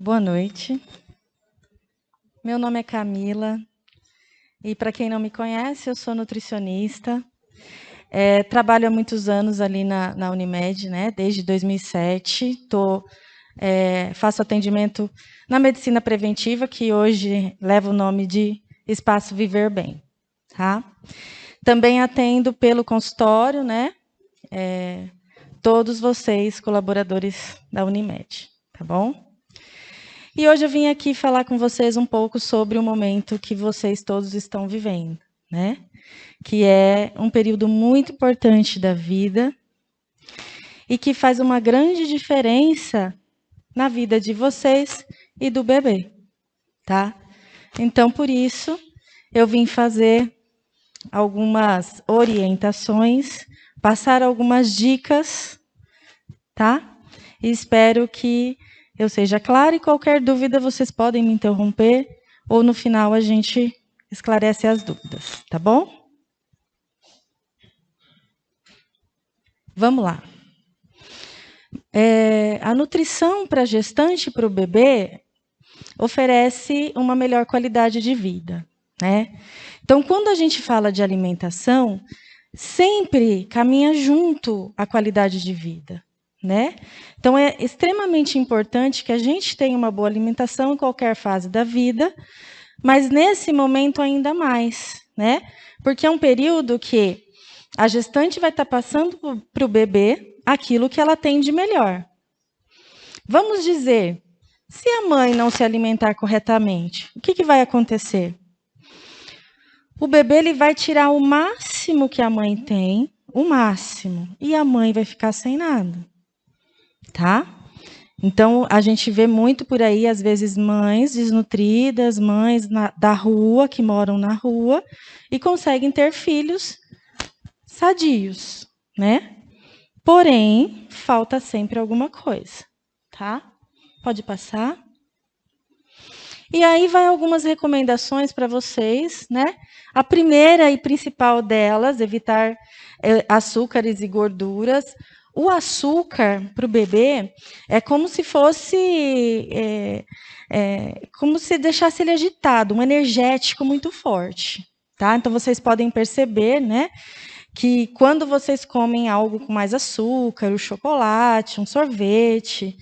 Boa noite. Meu nome é Camila e, para quem não me conhece, eu sou nutricionista. Trabalho há muitos anos ali na Unimed, né? Desde 2007. Faço atendimento na medicina preventiva, que hoje leva o nome de Espaço Viver Bem. Tá? Também atendo pelo consultório, né? Todos vocês, colaboradores da Unimed, tá bom? E hoje eu vim aqui falar com vocês um pouco sobre o momento que vocês todos estão vivendo, né? Que é um período muito importante da vida e que faz uma grande diferença na vida de vocês e do bebê, tá? Então, por isso, eu vim fazer algumas orientações, passar algumas dicas, tá? E espero que eu seja clara, e qualquer dúvida vocês podem me interromper, ou no final a gente esclarece as dúvidas, tá bom? Vamos lá. A nutrição para a gestante e para o bebê oferece uma melhor qualidade de vida, né? Então, quando a gente fala de alimentação, sempre caminha junto a qualidade de vida, né? Então, é extremamente importante que a gente tenha uma boa alimentação em qualquer fase da vida, mas nesse momento ainda mais, né? Porque é um período que a gestante vai estar passando para o bebê aquilo que ela tem de melhor. Vamos dizer, se a mãe não se alimentar corretamente, o que vai acontecer? O bebê ele vai tirar o máximo que a mãe tem, o máximo, e a mãe vai ficar sem nada, tá? Então, a gente vê muito por aí, às vezes, mães desnutridas, mães da rua, que moram na rua, e conseguem ter filhos sadios, né? Porém, falta sempre alguma coisa, tá? Pode passar. E aí vai algumas recomendações para vocês, né? A primeira e principal delas, evitar açúcares e gorduras. O açúcar para o bebê é como se fosse, como se deixasse ele agitado, um energético muito forte, tá? Então vocês podem perceber, né, que quando vocês comem algo com mais açúcar, o chocolate, um sorvete,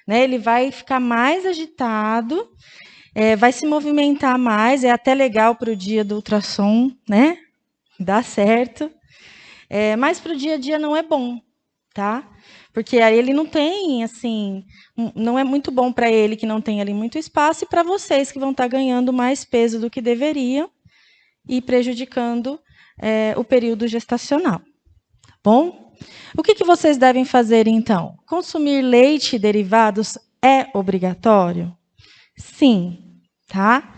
né, ele vai ficar mais agitado. Vai se movimentar mais, é até legal para o dia do ultrassom, né? Dá certo. Mas para o dia a dia não é bom, tá? Porque aí ele não tem, assim, não é muito bom para ele que não tem ali muito espaço e para vocês que vão estar ganhando mais peso do que deveriam e prejudicando o período gestacional, tá bom? O que vocês devem fazer, então? Consumir leite e derivados é obrigatório? Sim, tá?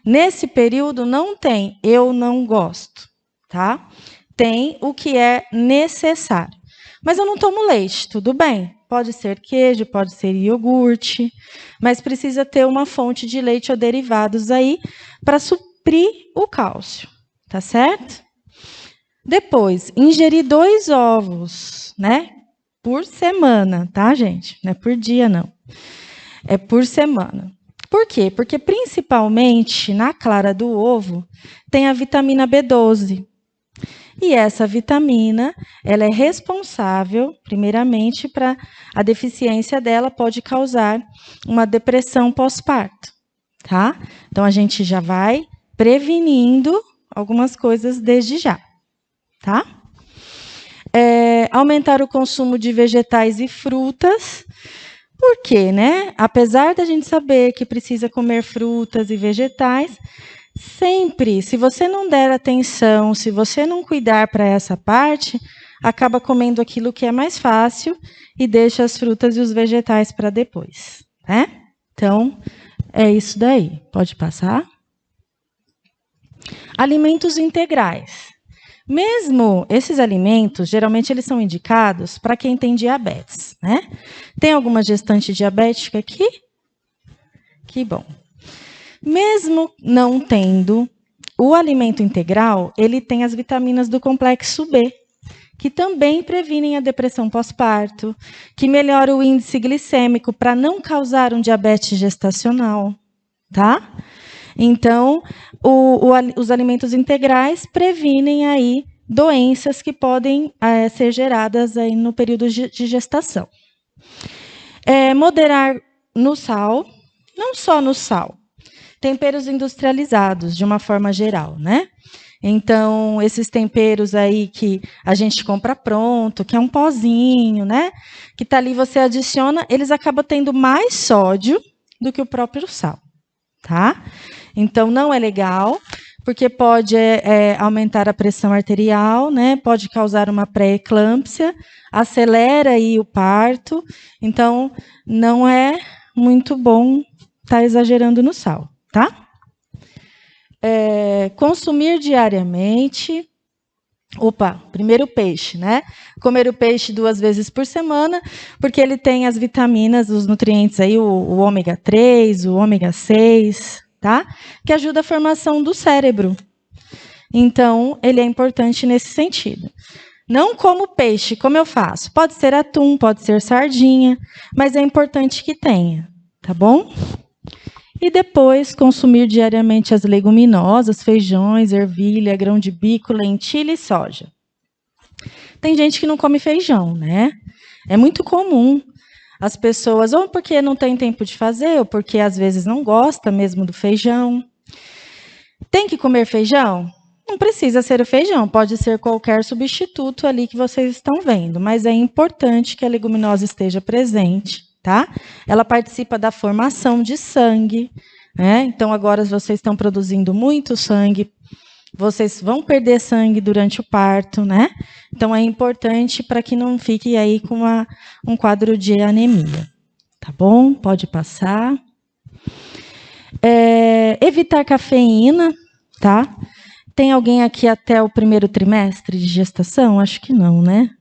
Nesse período não tem eu não gosto, tá? Tem o que é necessário. Mas eu não tomo leite, tudo bem. Pode ser queijo, pode ser iogurte, mas precisa ter uma fonte de leite ou derivados aí para suprir o cálcio, tá certo? Depois, ingerir 2 ovos, né? Por semana, tá, gente? Não é por dia, não. É por semana. Por quê? Porque, principalmente, na clara do ovo, tem a vitamina B12. E essa vitamina, ela é responsável, primeiramente, para a deficiência dela pode causar uma depressão pós-parto, tá? Então, a gente já vai prevenindo algumas coisas desde já, tá? Aumentar o consumo de vegetais e frutas. Por quê, né? Apesar da gente saber que precisa comer frutas e vegetais, sempre, se você não der atenção, se você não cuidar para essa parte, acaba comendo aquilo que é mais fácil e deixa as frutas e os vegetais para depois, né? Então, é isso daí. Pode passar. Alimentos integrais. Mesmo esses alimentos, geralmente eles são indicados para quem tem diabetes, né? Tem alguma gestante diabética aqui? Que bom. Mesmo não tendo, o alimento integral, ele tem as vitaminas do complexo B, que também previnem a depressão pós-parto, que melhora o índice glicêmico para não causar um diabetes gestacional, tá? Então, os alimentos integrais previnem aí doenças que podem ser geradas aí no período de gestação. Moderar no sal, não só no sal, temperos industrializados, de uma forma geral, né? Então, esses temperos aí que a gente compra pronto, que é um pozinho, né? Que está ali, você adiciona, eles acabam tendo mais sódio do que o próprio sal, tá? Então, não é legal, porque pode aumentar a pressão arterial, né? Pode causar uma pré-eclâmpsia, acelera aí o parto. Então, não é muito bom estar exagerando no sal, tá? Consumir diariamente. Primeiro o peixe, né? Comer o peixe 2 vezes por semana, porque ele tem as vitaminas, os nutrientes aí, o ômega 3, o ômega 6, tá? Que ajuda a formação do cérebro. Então, ele é importante nesse sentido. Não como peixe, como eu faço. Pode ser atum, pode ser sardinha, mas é importante que tenha, tá bom? E depois, consumir diariamente as leguminosas, feijões, ervilha, grão de bico, lentilha e soja. Tem gente que não come feijão, né? É muito comum as pessoas, ou porque não tem tempo de fazer, ou porque às vezes não gosta mesmo do feijão. Tem que comer feijão? Não precisa ser o feijão, pode ser qualquer substituto ali que vocês estão vendo, mas é importante que a leguminosa esteja presente, tá? Ela participa da formação de sangue, né? Então, agora vocês estão produzindo muito sangue, vocês vão perder sangue durante o parto, né? Então, é importante para que não fique aí com um quadro de anemia, tá bom? Pode passar. Evitar cafeína, tá? Tem alguém aqui até o primeiro trimestre de gestação? Acho que não, né?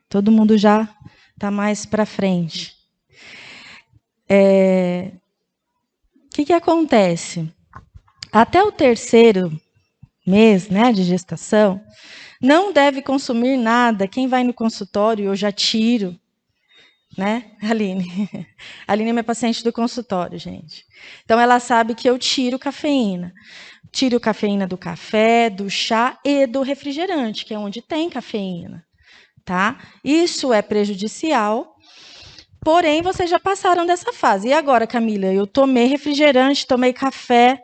Todo mundo já está mais para frente. O que acontece? Até o terceiro mês, né, de gestação, não deve consumir nada. Quem vai no consultório, eu já tiro, né, Aline? A Aline é minha paciente do consultório, gente. Então, ela sabe que eu tiro cafeína. Tiro cafeína do café, do chá e do refrigerante, que é onde tem cafeína, tá? Isso é prejudicial, porém, vocês já passaram dessa fase. E agora, Camila, eu tomei refrigerante, tomei café,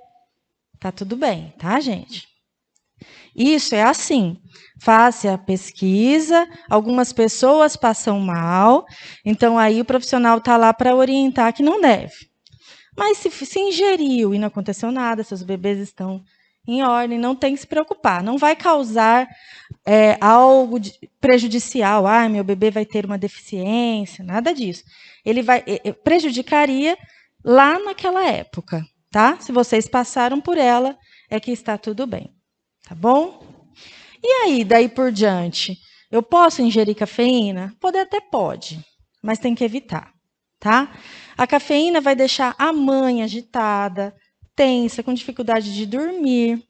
tá tudo bem, tá, gente? Isso é assim, faça a pesquisa, algumas pessoas passam mal, então aí o profissional está lá para orientar que não deve. Mas se ingeriu e não aconteceu nada, seus bebês estão em ordem, não tem que se preocupar. Não vai causar algo prejudicial. Meu bebê vai ter uma deficiência, nada disso. Ele prejudicaria lá naquela época, tá? Se vocês passaram por ela, é que está tudo bem, tá bom? E aí, daí por diante, eu posso ingerir cafeína? Até pode, mas tem que evitar, tá? A cafeína vai deixar a mãe agitada, tensa, com dificuldade de dormir,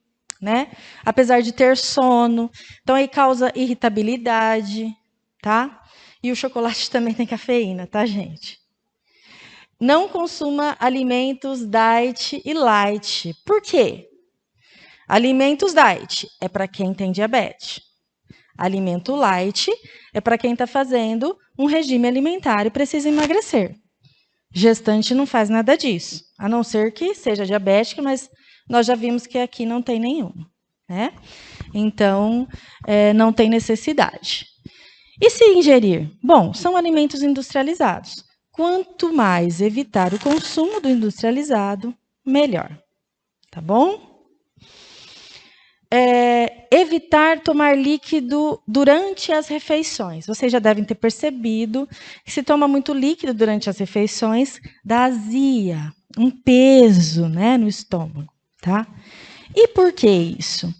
né? Apesar de ter sono. Então, aí causa irritabilidade, tá? E o chocolate também tem cafeína, tá, gente? Não consuma alimentos diet e light. Por quê? Alimentos diet é para quem tem diabetes. Alimento light é para quem está fazendo um regime alimentar e precisa emagrecer. Gestante não faz nada disso, a não ser que seja diabética, mas nós já vimos que aqui não tem nenhuma, né? Então, não tem necessidade. E se ingerir? Bom, são alimentos industrializados. Quanto mais evitar o consumo do industrializado, melhor. Tá bom? Evitar tomar líquido durante as refeições. Vocês já devem ter percebido que se toma muito líquido durante as refeições, dá azia, um peso, né, no estômago, tá? E por que isso?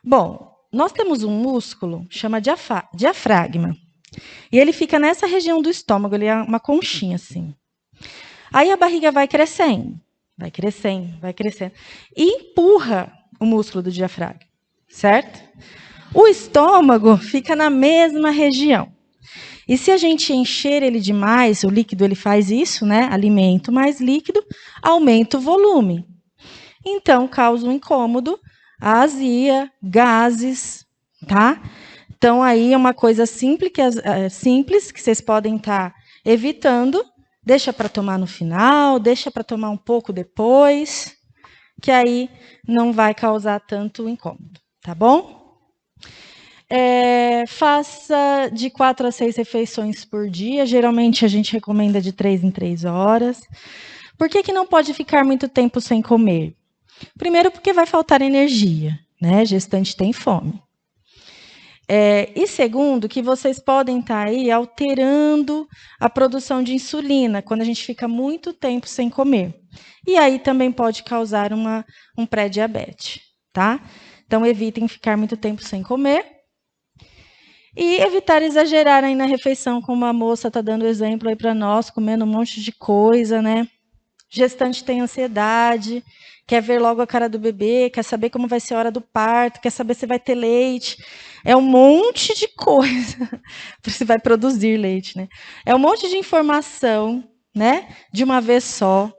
Bom, nós temos um músculo, chama diafragma, e ele fica nessa região do estômago, ele é uma conchinha assim. Aí a barriga vai crescendo, e empurra o músculo do diafragma, certo? O estômago fica na mesma região. E se a gente encher ele demais, o líquido ele faz isso, né? Alimento mais líquido, aumenta o volume. Então, causa um incômodo, a azia, gases, tá? Então, aí é uma coisa simples que vocês podem estar evitando. Deixa para tomar no final, deixa para tomar um pouco depois, que aí não vai causar tanto incômodo, tá bom? Faça de 4 a 6 refeições por dia. Geralmente a gente recomenda de 3 em 3 horas. Por que não pode ficar muito tempo sem comer? Primeiro, porque vai faltar energia, né? Gestante tem fome. E segundo, que vocês podem estar aí alterando a produção de insulina quando a gente fica muito tempo sem comer. E aí também pode causar um pré-diabetes, tá? Então, evitem ficar muito tempo sem comer. E evitar exagerar aí na refeição, como a moça está dando exemplo aí para nós, comendo um monte de coisa, né? Gestante tem ansiedade, quer ver logo a cara do bebê, quer saber como vai ser a hora do parto, quer saber se vai ter leite. É um monte de coisa. Se vai produzir leite, né? É um monte de informação, né? De uma vez só.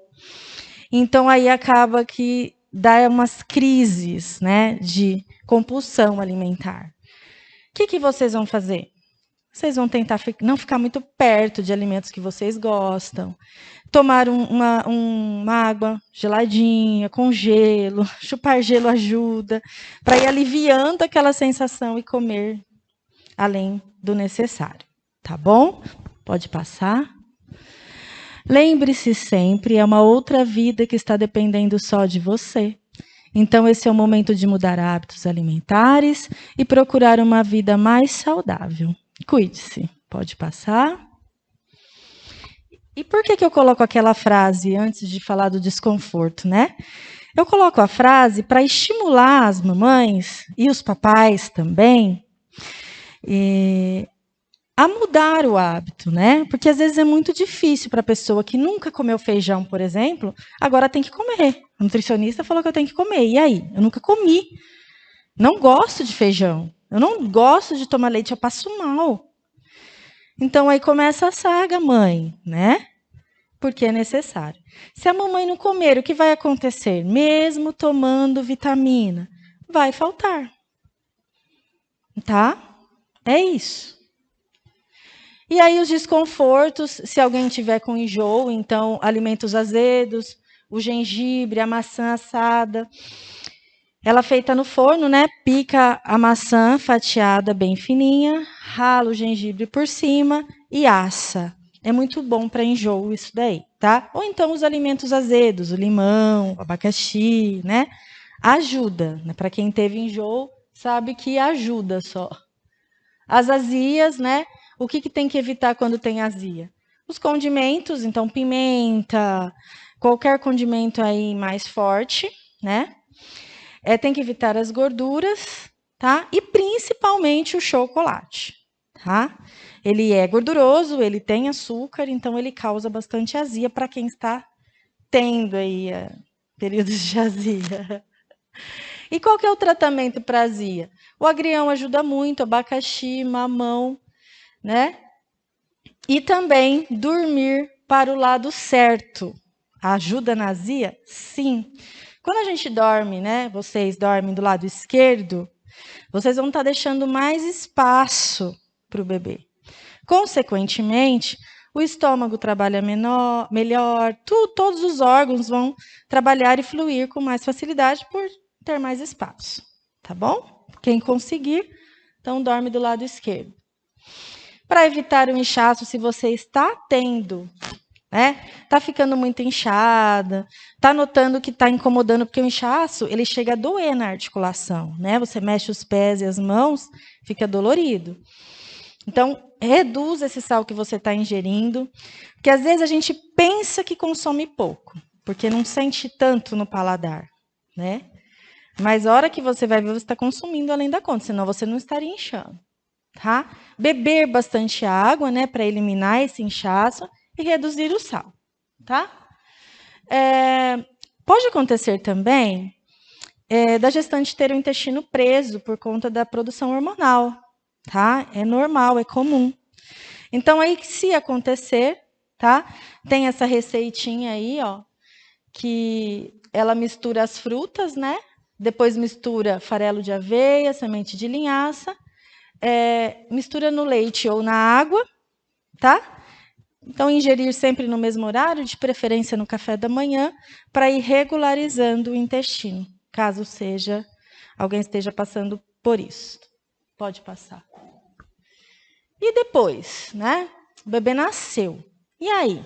Então, aí acaba que dá umas crises, né? De compulsão alimentar. O que vocês vão fazer? Vocês vão tentar não ficar muito perto de alimentos que vocês gostam. Tomar uma água geladinha, com gelo. Chupar gelo ajuda. Para ir aliviando aquela sensação e comer além do necessário. Tá bom? Pode passar. Lembre-se sempre, é uma outra vida que está dependendo só de você. Então, esse é o momento de mudar hábitos alimentares e procurar uma vida mais saudável. Cuide-se. Pode passar. E por que eu coloco aquela frase antes de falar do desconforto, né? Eu coloco a frase para estimular as mamães e os papais também a mudar o hábito, né? Porque às vezes é muito difícil para a pessoa que nunca comeu feijão, por exemplo, agora tem que comer. A nutricionista falou que eu tenho que comer. E aí? Eu nunca comi. Não gosto de feijão. Eu não gosto de tomar leite, eu passo mal. Então, aí começa a saga, mãe, né? Porque é necessário. Se a mamãe não comer, o que vai acontecer? Mesmo tomando vitamina, vai faltar. Tá? É isso. E aí os desconfortos, se alguém tiver com enjoo, então alimentos azedos, o gengibre, a maçã assada. Ela feita no forno, né? Pica a maçã fatiada bem fininha, rala o gengibre por cima e assa. É muito bom para enjoo isso daí, tá? Ou então os alimentos azedos, o limão, o abacaxi, né? Ajuda, né? Para quem teve enjoo, sabe que ajuda só. As azias, né? O que tem que evitar quando tem azia? Os condimentos, então pimenta, qualquer condimento aí mais forte, né? Tem que evitar as gorduras, tá? E principalmente o chocolate, tá? Ele é gorduroso, ele tem açúcar, então ele causa bastante azia para quem está tendo aí períodos de azia. E qual que é o tratamento para azia? O agrião ajuda muito, abacaxi, mamão, né? E também dormir para o lado certo. Ajuda na azia? Sim. Quando a gente dorme, né? Vocês dormem do lado esquerdo, vocês vão estar deixando mais espaço para o bebê. Consequentemente, o estômago trabalha melhor, todos os órgãos vão trabalhar e fluir com mais facilidade por ter mais espaço. Tá bom? Quem conseguir, então dorme do lado esquerdo. Para evitar o inchaço, se você está tendo, né? Tá ficando muito inchada, tá notando que está incomodando, porque o inchaço, ele chega a doer na articulação, né? Você mexe os pés e as mãos, fica dolorido. Então, reduz esse sal que você está ingerindo, porque às vezes a gente pensa que consome pouco, porque não sente tanto no paladar, né? Mas a hora que você vai ver, você está consumindo além da conta, senão você não estaria inchando, tá? Beber bastante água, né, para eliminar esse inchaço e reduzir o sal, tá? Pode acontecer também da gestante ter o intestino preso por conta da produção hormonal, tá? É normal, é comum. Então, aí, se acontecer, tá? Tem essa receitinha aí, ó, que ela mistura as frutas, né? Depois mistura farelo de aveia, semente de linhaça, mistura no leite ou na água, tá? Então, ingerir sempre no mesmo horário, de preferência no café da manhã, para ir regularizando o intestino, caso alguém esteja passando por isso. Pode passar. E depois, né? O bebê nasceu. E aí?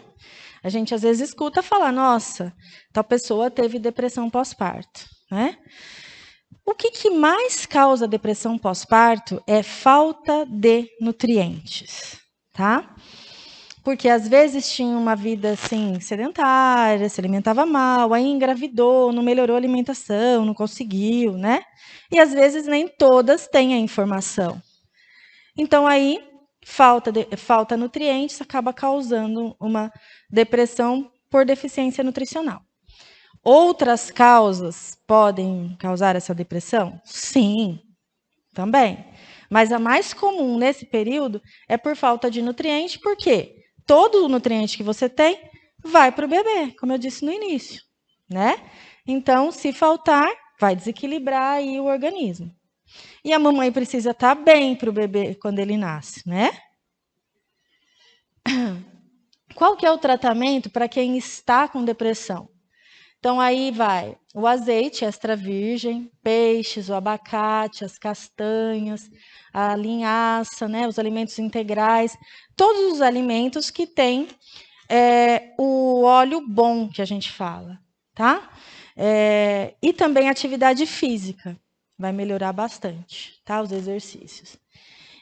A gente às vezes escuta falar, nossa, tal pessoa teve depressão pós-parto, né? O que mais causa depressão pós-parto é falta de nutrientes, tá? Porque às vezes tinha uma vida assim sedentária, se alimentava mal, aí engravidou, não melhorou a alimentação, não conseguiu, né? E às vezes nem todas têm a informação. Então aí falta nutrientes acaba causando uma depressão por deficiência nutricional. Outras causas podem causar essa depressão? Sim, também. Mas a mais comum nesse período é por falta de nutriente, por quê? Todo o nutriente que você tem vai para o bebê, como eu disse no início, né? Então, se faltar, vai desequilibrar aí o organismo. E a mamãe precisa estar bem para o bebê quando ele nasce, né? Qual que é o tratamento para quem está com depressão? Então, aí vai o azeite extra virgem, peixes, o abacate, as castanhas, a linhaça, né, os alimentos integrais, todos os alimentos que têm o óleo bom, que a gente fala, tá? E também atividade física, vai melhorar bastante, tá? Os exercícios.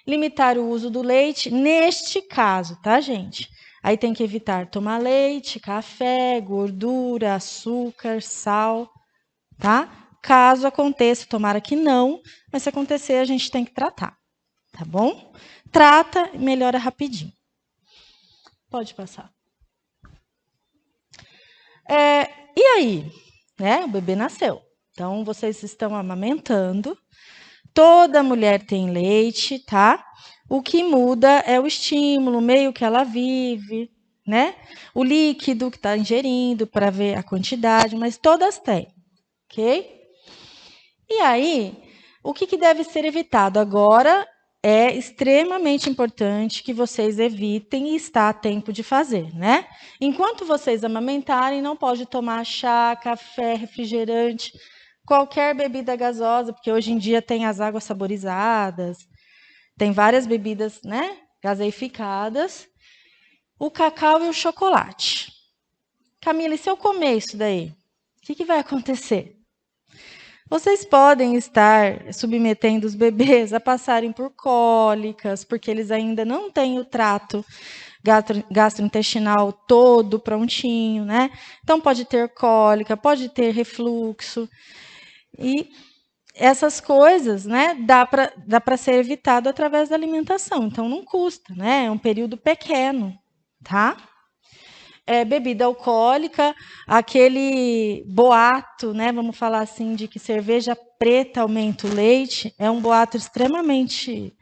Limitar o uso do leite, neste caso, tá, gente? Aí tem que evitar tomar leite, café, gordura, açúcar, sal, tá? Caso aconteça, tomara que não, mas se acontecer, a gente tem que tratar, tá bom? Trata e melhora rapidinho. Pode passar. E aí? Né? O bebê nasceu. Então, vocês estão amamentando. Toda mulher tem leite, tá? O que muda é o estímulo, o meio que ela vive, né? O líquido que está ingerindo para ver a quantidade, mas todas têm, ok? E aí, o que deve ser evitado? Agora é extremamente importante que vocês evitem e está a tempo de fazer, né? Enquanto vocês amamentarem, não pode tomar chá, café, refrigerante, qualquer bebida gasosa, porque hoje em dia tem as águas saborizadas, tem várias bebidas, né, gaseificadas, o cacau e o chocolate. Camila, e se eu comer isso daí? O que vai acontecer? Vocês podem estar submetendo os bebês a passarem por cólicas, porque eles ainda não têm o trato gastrointestinal todo prontinho, né? Então, pode ter cólica, pode ter refluxo. E essas coisas, né, dá para ser evitado através da alimentação. Então, não custa, né? É um período pequeno, tá? Bebida alcoólica, aquele boato, né, vamos falar assim, de que cerveja preta aumenta o leite, é um boato extremamente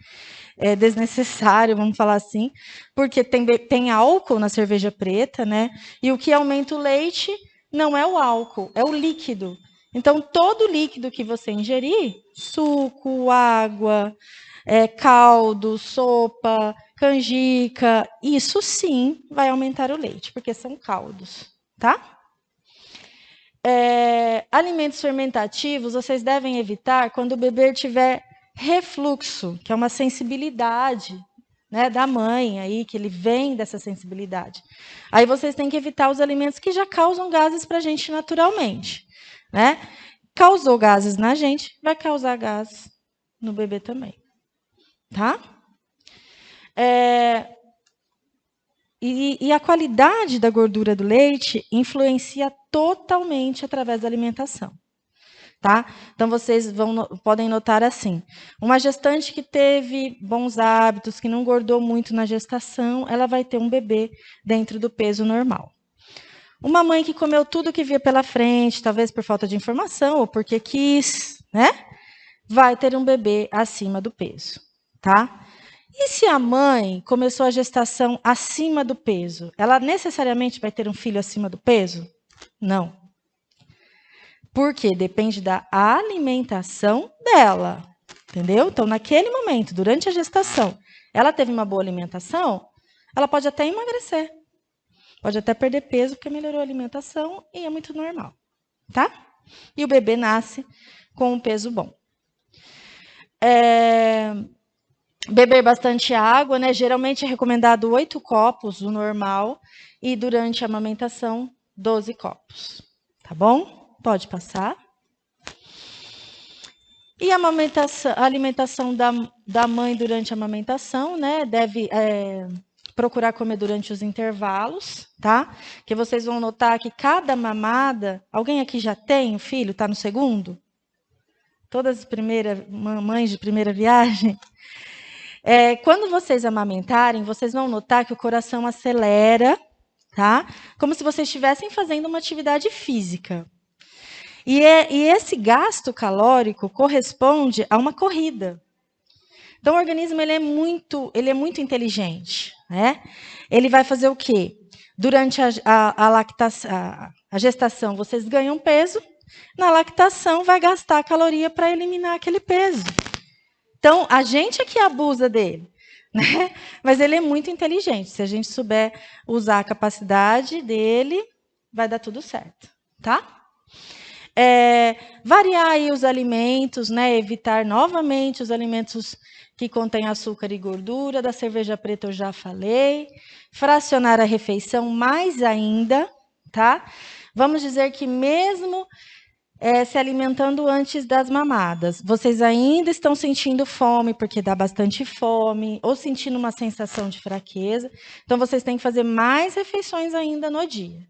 desnecessário, vamos falar assim, porque tem álcool na cerveja preta, né, e o que aumenta o leite não é o álcool, é o líquido. Então, todo líquido que você ingerir, suco, água, caldo, sopa, canjica, isso sim vai aumentar o leite, porque são caldos, tá? Alimentos fermentativos, vocês devem evitar quando o bebê tiver refluxo, que é uma sensibilidade, né, da mãe, aí, que ele vem dessa sensibilidade. Aí vocês têm que evitar os alimentos que já causam gases para a gente naturalmente, né? Causou gases na gente, vai causar gases no bebê também, tá? E a qualidade da gordura do leite influencia totalmente através da alimentação. Tá? Então, vocês podem notar assim, uma gestante que teve bons hábitos, que não engordou muito na gestação, ela vai ter um bebê dentro do peso normal. Uma mãe que comeu tudo que via pela frente, talvez por falta de informação ou porque quis, né? Vai ter um bebê acima do peso, tá? E se a mãe começou a gestação acima do peso, ela necessariamente vai ter um filho acima do peso? Não. Porque depende da alimentação dela, entendeu? Então, naquele momento, durante a gestação, ela teve uma boa alimentação, ela pode até emagrecer. Pode até perder peso porque melhorou a alimentação e é muito normal, tá? E o bebê nasce com um peso bom. Beber bastante água, né? Geralmente é recomendado 8 copos, o normal, e durante a amamentação, 12 copos, tá bom? Pode passar. E a alimentação da mãe durante a amamentação, né? Deve procurar comer durante os intervalos, tá? Que vocês vão notar que cada mamada... Alguém aqui já tem um filho? Está no segundo? Todas as primeiras mães de primeira viagem? Quando vocês amamentarem, vocês vão notar que o coração acelera, tá? Como se vocês estivessem fazendo uma atividade física. E esse gasto calórico corresponde a uma corrida. Então, o organismo ele é muito inteligente, né? Ele vai fazer o quê? Durante a gestação, vocês ganham peso, na lactação vai gastar caloria para eliminar aquele peso. Então, a gente é que abusa dele, né? Mas ele é muito inteligente. Se a gente souber usar a capacidade dele, vai dar tudo certo, tá? Variar aí os alimentos, né? Evitar novamente os alimentos que contêm açúcar e gordura. Da cerveja preta eu já falei. Fracionar a refeição mais ainda, tá? Vamos dizer que mesmo se alimentando antes das mamadas, vocês ainda estão sentindo fome, porque dá bastante fome, ou sentindo uma sensação de fraqueza. Então, vocês têm que fazer mais refeições ainda no dia.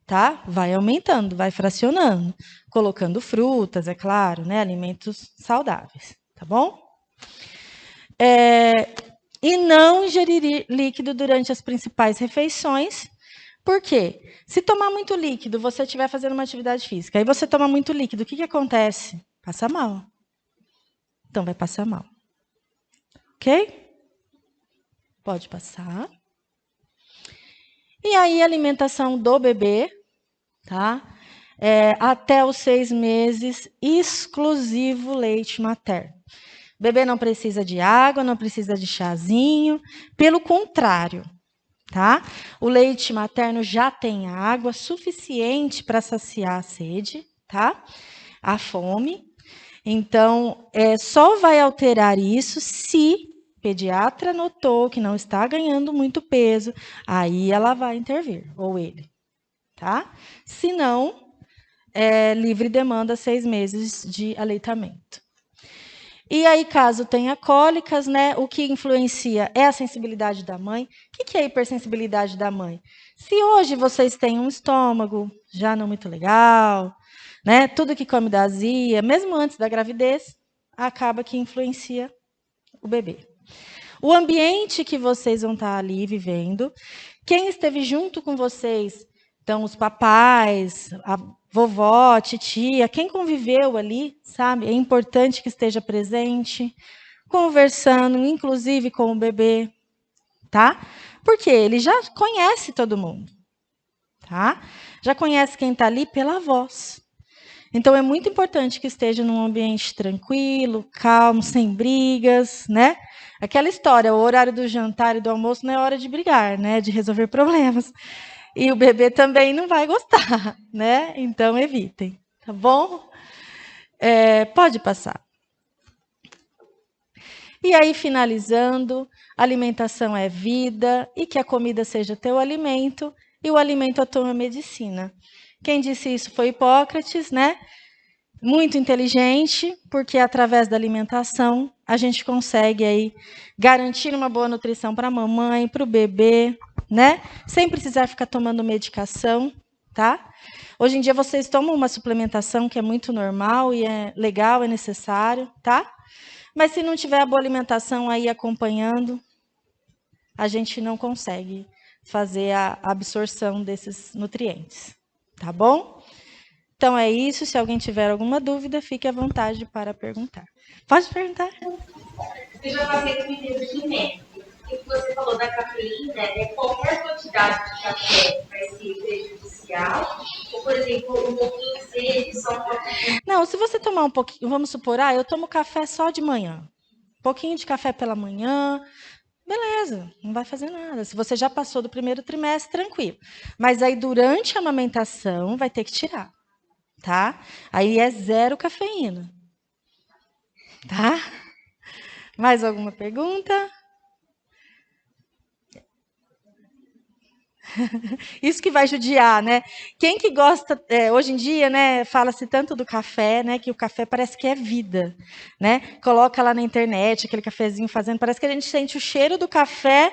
Tá? Vai aumentando, vai fracionando, colocando frutas, é claro, né? Alimentos saudáveis, tá bom? E não ingerir líquido durante as principais refeições. Por quê? Se tomar muito líquido, você estiver fazendo uma atividade física, aí você toma muito líquido, o que acontece? Passa mal. Então, vai passar mal. Ok? Pode passar. E aí, a alimentação do bebê, tá? Até os 6 meses, exclusivo leite materno. O bebê não precisa de água, não precisa de chazinho, pelo contrário, tá? O leite materno já tem água suficiente para saciar a sede, tá? A fome. Então, só vai alterar isso se o pediatra notou que não está ganhando muito peso, aí ela vai intervir, ou ele, tá? Se não, livre demanda 6 meses de aleitamento. E aí, caso tenha cólicas, né, o que influencia é a sensibilidade da mãe. O que é a hipersensibilidade da mãe? Se hoje vocês têm um estômago já não muito legal, né, tudo que come dá azia, mesmo antes da gravidez, acaba que influencia o bebê. O ambiente que vocês vão estar ali vivendo, quem esteve junto com vocês, então os papais, a vovó, titia, quem conviveu ali, sabe? É importante que esteja presente, conversando, inclusive com o bebê, tá? Porque ele já conhece todo mundo, tá? Já conhece quem está ali pela voz. Então, é muito importante que esteja num ambiente tranquilo, calmo, sem brigas, né? Aquela história, o horário do jantar e do almoço não é hora de brigar, né? De resolver problemas. E o bebê também não vai gostar, né? Então, evitem, tá bom? Pode passar. E aí, finalizando, alimentação é vida e que a comida seja teu alimento e o alimento a tua medicina. Quem disse isso foi Hipócrates, né? Muito inteligente, porque através da alimentação a gente consegue aí garantir uma boa nutrição para a mamãe, para o bebê, né? Sem precisar ficar tomando medicação, tá? Hoje em dia vocês tomam uma suplementação que é muito normal e é legal, é necessário, tá? Mas se não tiver a boa alimentação aí acompanhando, a gente não consegue fazer a absorção desses nutrientes, tá bom? Então é isso, se alguém tiver alguma dúvida, fique à vontade para perguntar. Pode perguntar? Eu já passei por de médico. O que você falou da cafeína, qualquer quantidade de café vai ser prejudicial? Ou, por exemplo, um pouquinho sede, só um pouquinho? Não, se você tomar um pouquinho, vamos supor, eu tomo café só de manhã. Um pouquinho de café pela manhã, beleza, não vai fazer nada. Se você já passou do primeiro trimestre, tranquilo. Mas aí, durante a amamentação, vai ter que tirar, tá? Aí é 0 cafeína. Tá? Mais alguma pergunta? Isso que vai judiar, né? Quem que gosta, hoje em dia, né, fala-se tanto do café, né, que o café parece que é vida, né? Coloca lá na internet aquele cafezinho fazendo, parece que a gente sente o cheiro do café,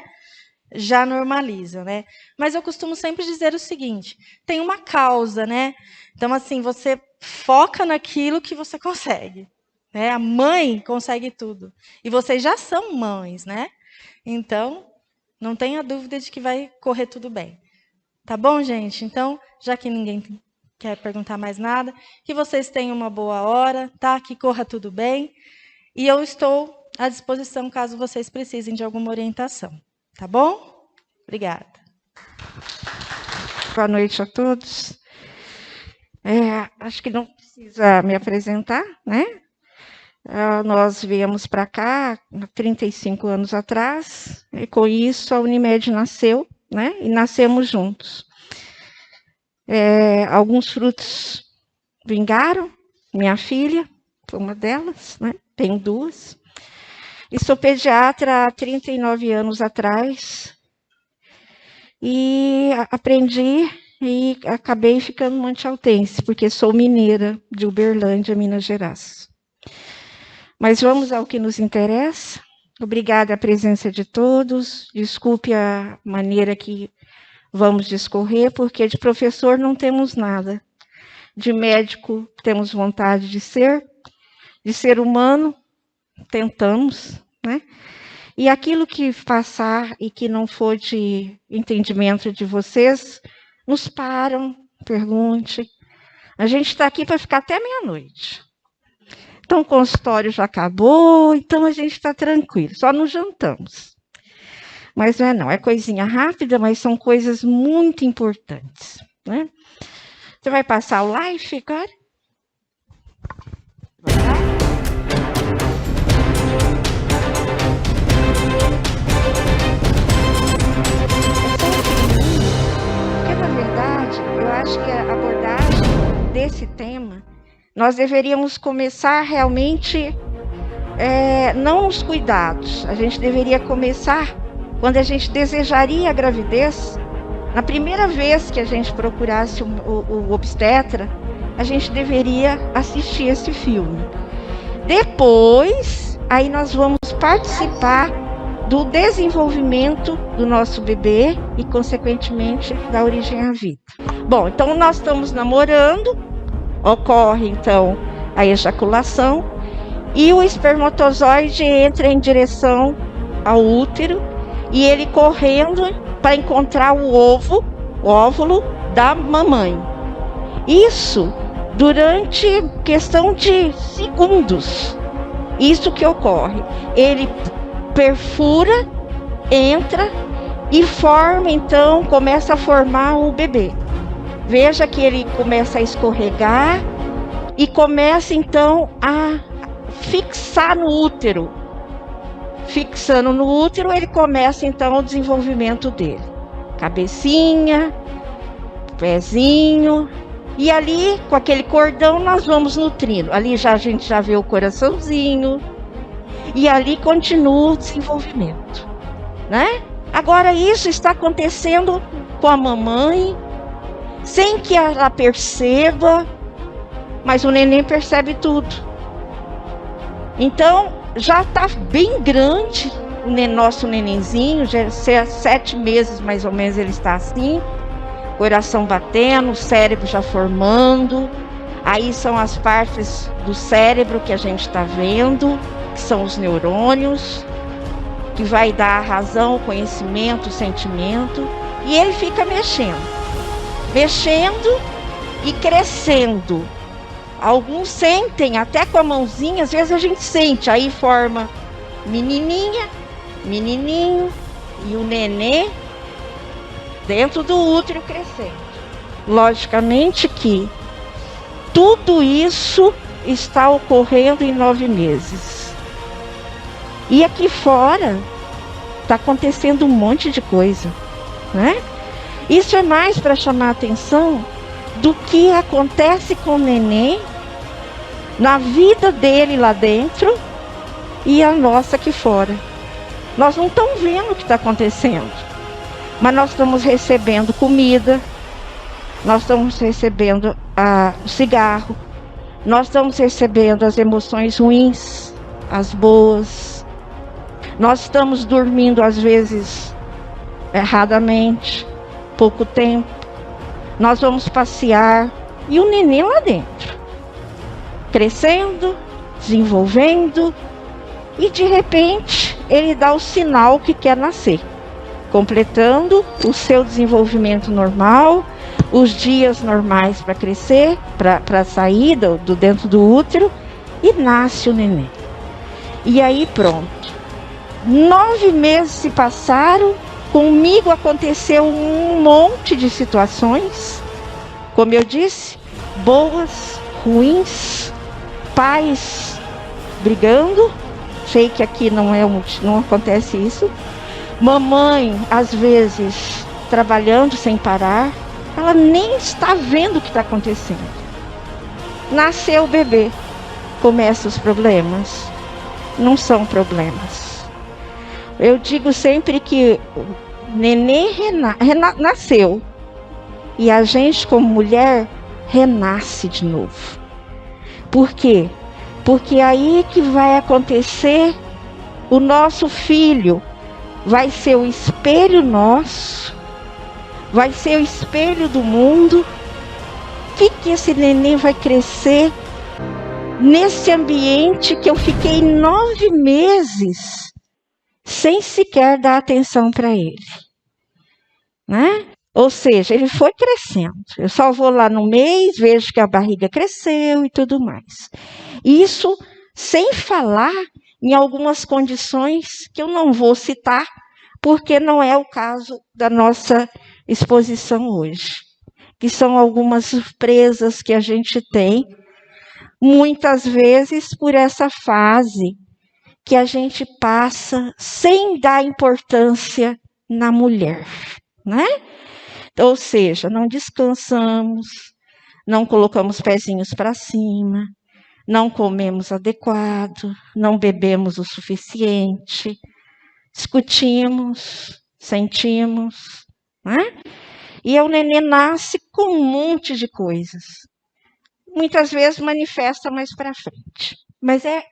já normaliza, né? Mas eu costumo sempre dizer o seguinte, tem uma causa, né? Então, assim, você foca naquilo que você consegue, né? A mãe consegue tudo. E vocês já são mães, né? Então, não tenha dúvida de que vai correr tudo bem. Tá bom, gente? Então, já que ninguém quer perguntar mais nada, que vocês tenham uma boa hora, tá? Que corra tudo bem. E eu estou à disposição caso vocês precisem de alguma orientação. Tá bom? Obrigada. Boa noite a todos. Acho que não precisa me apresentar, né? Nós viemos para cá há 35 anos atrás, e com isso a Unimed nasceu, né? E nascemos juntos. Alguns frutos vingaram, minha filha foi uma delas, né? Tenho 2. E sou pediatra há 39 anos atrás, e aprendi e acabei ficando Monte-Altense, porque sou mineira de Uberlândia, Minas Gerais. Mas vamos ao que nos interessa. Obrigada à presença de todos. Desculpe a maneira que vamos discorrer, porque de professor não temos nada. De médico temos vontade de ser humano, tentamos, né? E aquilo que passar e que não for de entendimento de vocês, nos param, pergunte. A gente está aqui para ficar até meia-noite. Então, o consultório já acabou, então a gente está tranquilo, só não jantamos. Mas não é coisinha rápida, mas são coisas muito importantes, né? Você vai passar o live agora? Porque, na verdade, eu acho que a abordagem desse tema, nós deveríamos começar realmente, não nos cuidados, a gente deveria começar quando a gente desejaria a gravidez. Na primeira vez que a gente procurasse o obstetra, a gente deveria assistir esse filme. Depois, aí nós vamos participar do desenvolvimento do nosso bebê e, consequentemente, da origem à vida. Bom, então nós estamos namorando, ocorre, então, a ejaculação, e o espermatozoide entra em direção ao útero, e ele correndo para encontrar o óvulo da mamãe. Isso durante questão de segundos. Isso que ocorre. Ele perfura, entra e forma, então, começa a formar o bebê. Veja que ele começa a escorregar e começa, então, a fixar no útero. Fixando no útero, ele começa, então, o desenvolvimento dele. Cabecinha, pezinho, e ali, com aquele cordão, nós vamos nutrindo. Ali a gente já vê o coraçãozinho, e ali continua o desenvolvimento, né? Agora, isso está acontecendo com a mamãe, sem que ela perceba, mas o neném percebe tudo. Então, já está bem grande o nosso nenenzinho, já 7 meses mais ou menos ele está assim, coração batendo, o cérebro já formando. Aí são as partes do cérebro que a gente está vendo, que são os neurônios, que vai dar a razão, o conhecimento, o sentimento, e ele fica mexendo, e crescendo. Alguns sentem até com a mãozinha, às vezes a gente sente, aí forma menininha, menininho e o nenê dentro do útero crescendo. Logicamente que tudo isso está ocorrendo em 9 meses. E aqui fora está acontecendo um monte de coisa, né? Isso é mais para chamar a atenção do que acontece com o neném, na vida dele lá dentro e a nossa aqui fora. Nós não estamos vendo o que está acontecendo, mas nós estamos recebendo comida, nós estamos recebendo o cigarro, nós estamos recebendo as emoções ruins, as boas, nós estamos dormindo às vezes erradamente, pouco tempo. Nós vamos passear e o neném lá dentro, crescendo, desenvolvendo, e de repente ele dá o sinal que quer nascer, completando o seu desenvolvimento normal, os dias normais para crescer, para sair do dentro do útero, e nasce o neném. E aí pronto, 9 meses se passaram. Comigo aconteceu um monte de situações, como eu disse, boas, ruins, pais brigando, sei que aqui não acontece isso, mamãe às vezes trabalhando sem parar, ela nem está vendo o que está acontecendo. Nasceu o bebê, começam os problemas, não são problemas. Eu digo sempre que o neném nasceu e a gente como mulher renasce de novo. Por quê? Porque aí que vai acontecer, o nosso filho vai ser o espelho nosso, vai ser o espelho do mundo. Que esse neném vai crescer nesse ambiente que eu fiquei 9 meses sem sequer dar atenção para ele, né? Ou seja, ele foi crescendo. Eu só vou lá no mês, vejo que a barriga cresceu e tudo mais. Isso sem falar em algumas condições que eu não vou citar, porque não é o caso da nossa exposição hoje, que são algumas surpresas que a gente tem, muitas vezes por essa fase que a gente passa sem dar importância na mulher, né? Ou seja, não descansamos, não colocamos pezinhos para cima, não comemos adequado, não bebemos o suficiente, discutimos, sentimos, né? E o neném nasce com um monte de coisas. Muitas vezes manifesta mais para frente.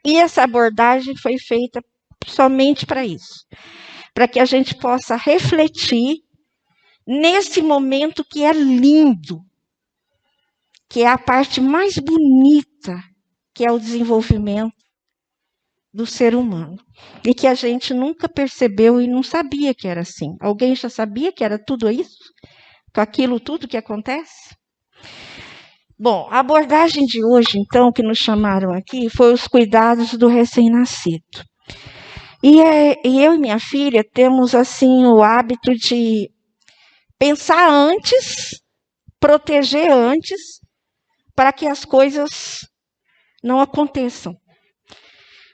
E essa abordagem foi feita somente para isso, para que a gente possa refletir nesse momento que é lindo, que é a parte mais bonita, que é o desenvolvimento do ser humano, e que a gente nunca percebeu e não sabia que era assim. Alguém já sabia que era tudo isso? Com aquilo tudo que acontece? Bom, a abordagem de hoje, então, que nos chamaram aqui, foi os cuidados do recém-nascido. E eu e minha filha temos, assim, o hábito de pensar antes, proteger antes, para que as coisas não aconteçam.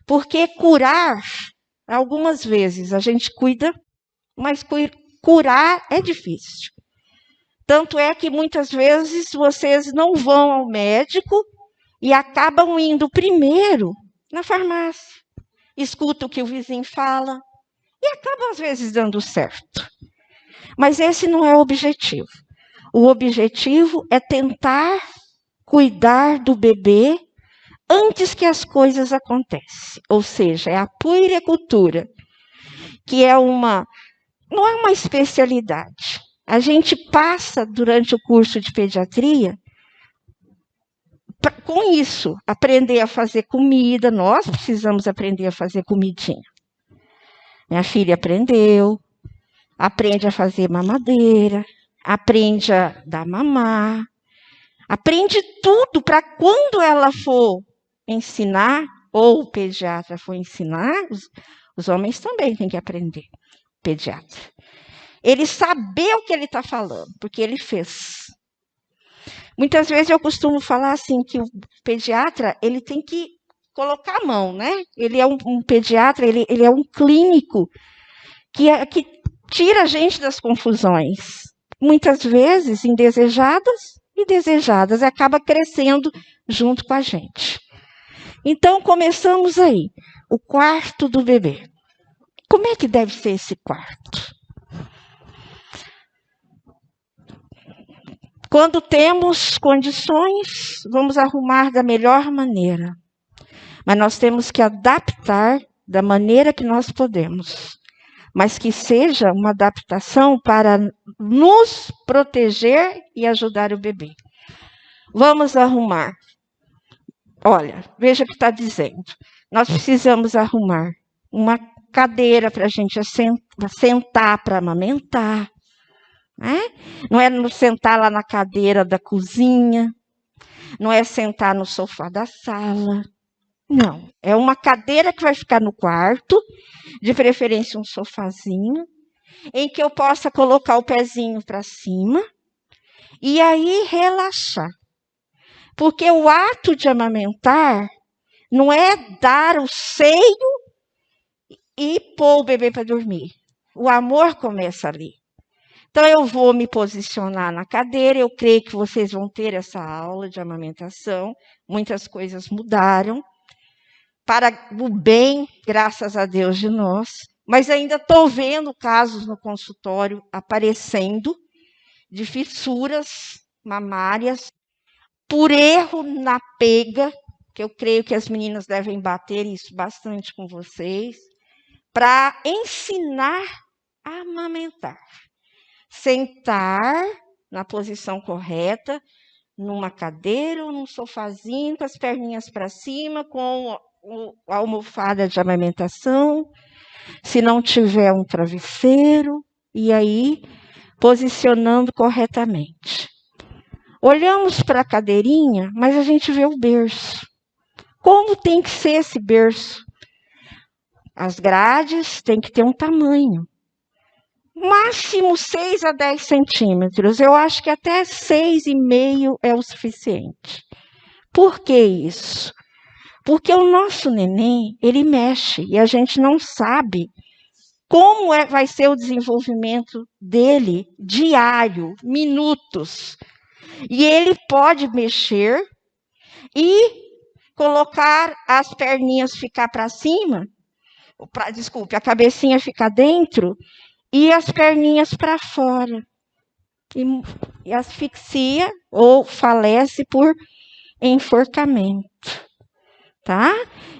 Porque curar, algumas vezes a gente cuida, mas curar é difícil. Tanto é que muitas vezes vocês não vão ao médico e acabam indo primeiro na farmácia. Escuta o que o vizinho fala e acabam às vezes dando certo. Mas esse não é o objetivo. O objetivo é tentar cuidar do bebê antes que as coisas aconteçam. Ou seja, é a puericultura, que não é uma especialidade. A gente passa, durante o curso de pediatria, com isso, aprender a fazer comida. Nós precisamos aprender a fazer comidinha. Minha filha aprende a fazer mamadeira, aprende a dar mamar, Aprende tudo para quando ela for ensinar, ou o pediatra for ensinar, os homens também têm que aprender, pediatra. Ele saber o que ele está falando, porque ele fez. Muitas vezes eu costumo falar assim, que o pediatra, ele tem que colocar a mão, né? Ele é um pediatra, ele é um clínico que tira a gente das confusões. Muitas vezes indesejadas e desejadas, e acaba crescendo junto com a gente. Então, começamos aí. O quarto do bebê. Como é que deve ser esse quarto? Quando temos condições, vamos arrumar da melhor maneira. Mas nós temos que adaptar da maneira que nós podemos. Mas que seja uma adaptação para nos proteger e ajudar o bebê. Vamos arrumar. Olha, veja o que está dizendo. Nós precisamos arrumar uma cadeira para a gente sentar para amamentar. Né? Não é sentar lá na cadeira da cozinha. Não é sentar no sofá da sala. Não, é uma cadeira que vai ficar no quarto, de preferência um sofazinho, em que eu possa colocar o pezinho para cima e aí relaxar. Porque o ato de amamentar não é dar o seio e pôr o bebê para dormir. O amor começa ali. Então, eu vou me posicionar na cadeira, eu creio que vocês vão ter essa aula de amamentação, muitas coisas mudaram, para o bem, graças a Deus, de nós, mas ainda estou vendo casos no consultório aparecendo de fissuras mamárias por erro na pega, que eu creio que as meninas devem bater isso bastante com vocês, para ensinar a amamentar. Sentar na posição correta, numa cadeira ou num sofazinho, com as perninhas para cima, com a almofada de amamentação, se não tiver um travesseiro, e aí posicionando corretamente. Olhamos para a cadeirinha, mas a gente vê o berço. Como tem que ser esse berço? As grades têm que ter um tamanho. Máximo 6 a 10 centímetros. Eu acho que até 6,5 é o suficiente. Por que isso? Porque o nosso neném, ele mexe e a gente não sabe como vai ser o desenvolvimento dele diário, minutos. E ele pode mexer e colocar as perninhas ficar para cima, a cabecinha ficar dentro e as perninhas para fora. E asfixia ou falece por enforcamento. Tá?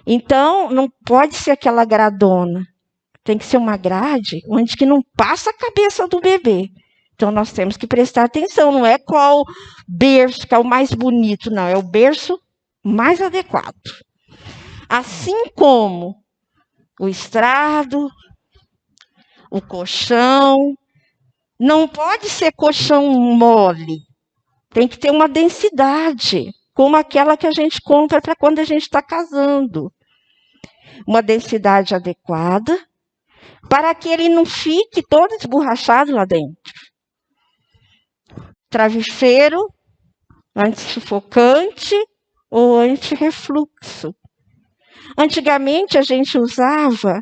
Então, não pode ser aquela gradona. Tem que ser uma grade onde que não passa a cabeça do bebê. Então, nós temos que prestar atenção. Não é qual berço que é o mais bonito, não. É o berço mais adequado. Assim como o estrado, o colchão. Não pode ser colchão mole. Tem que ter uma densidade, como aquela que a gente compra para quando a gente está casando. Uma densidade adequada, para que ele não fique todo esborrachado lá dentro. Travesseiro antissufocante ou antirrefluxo. Antigamente a gente usava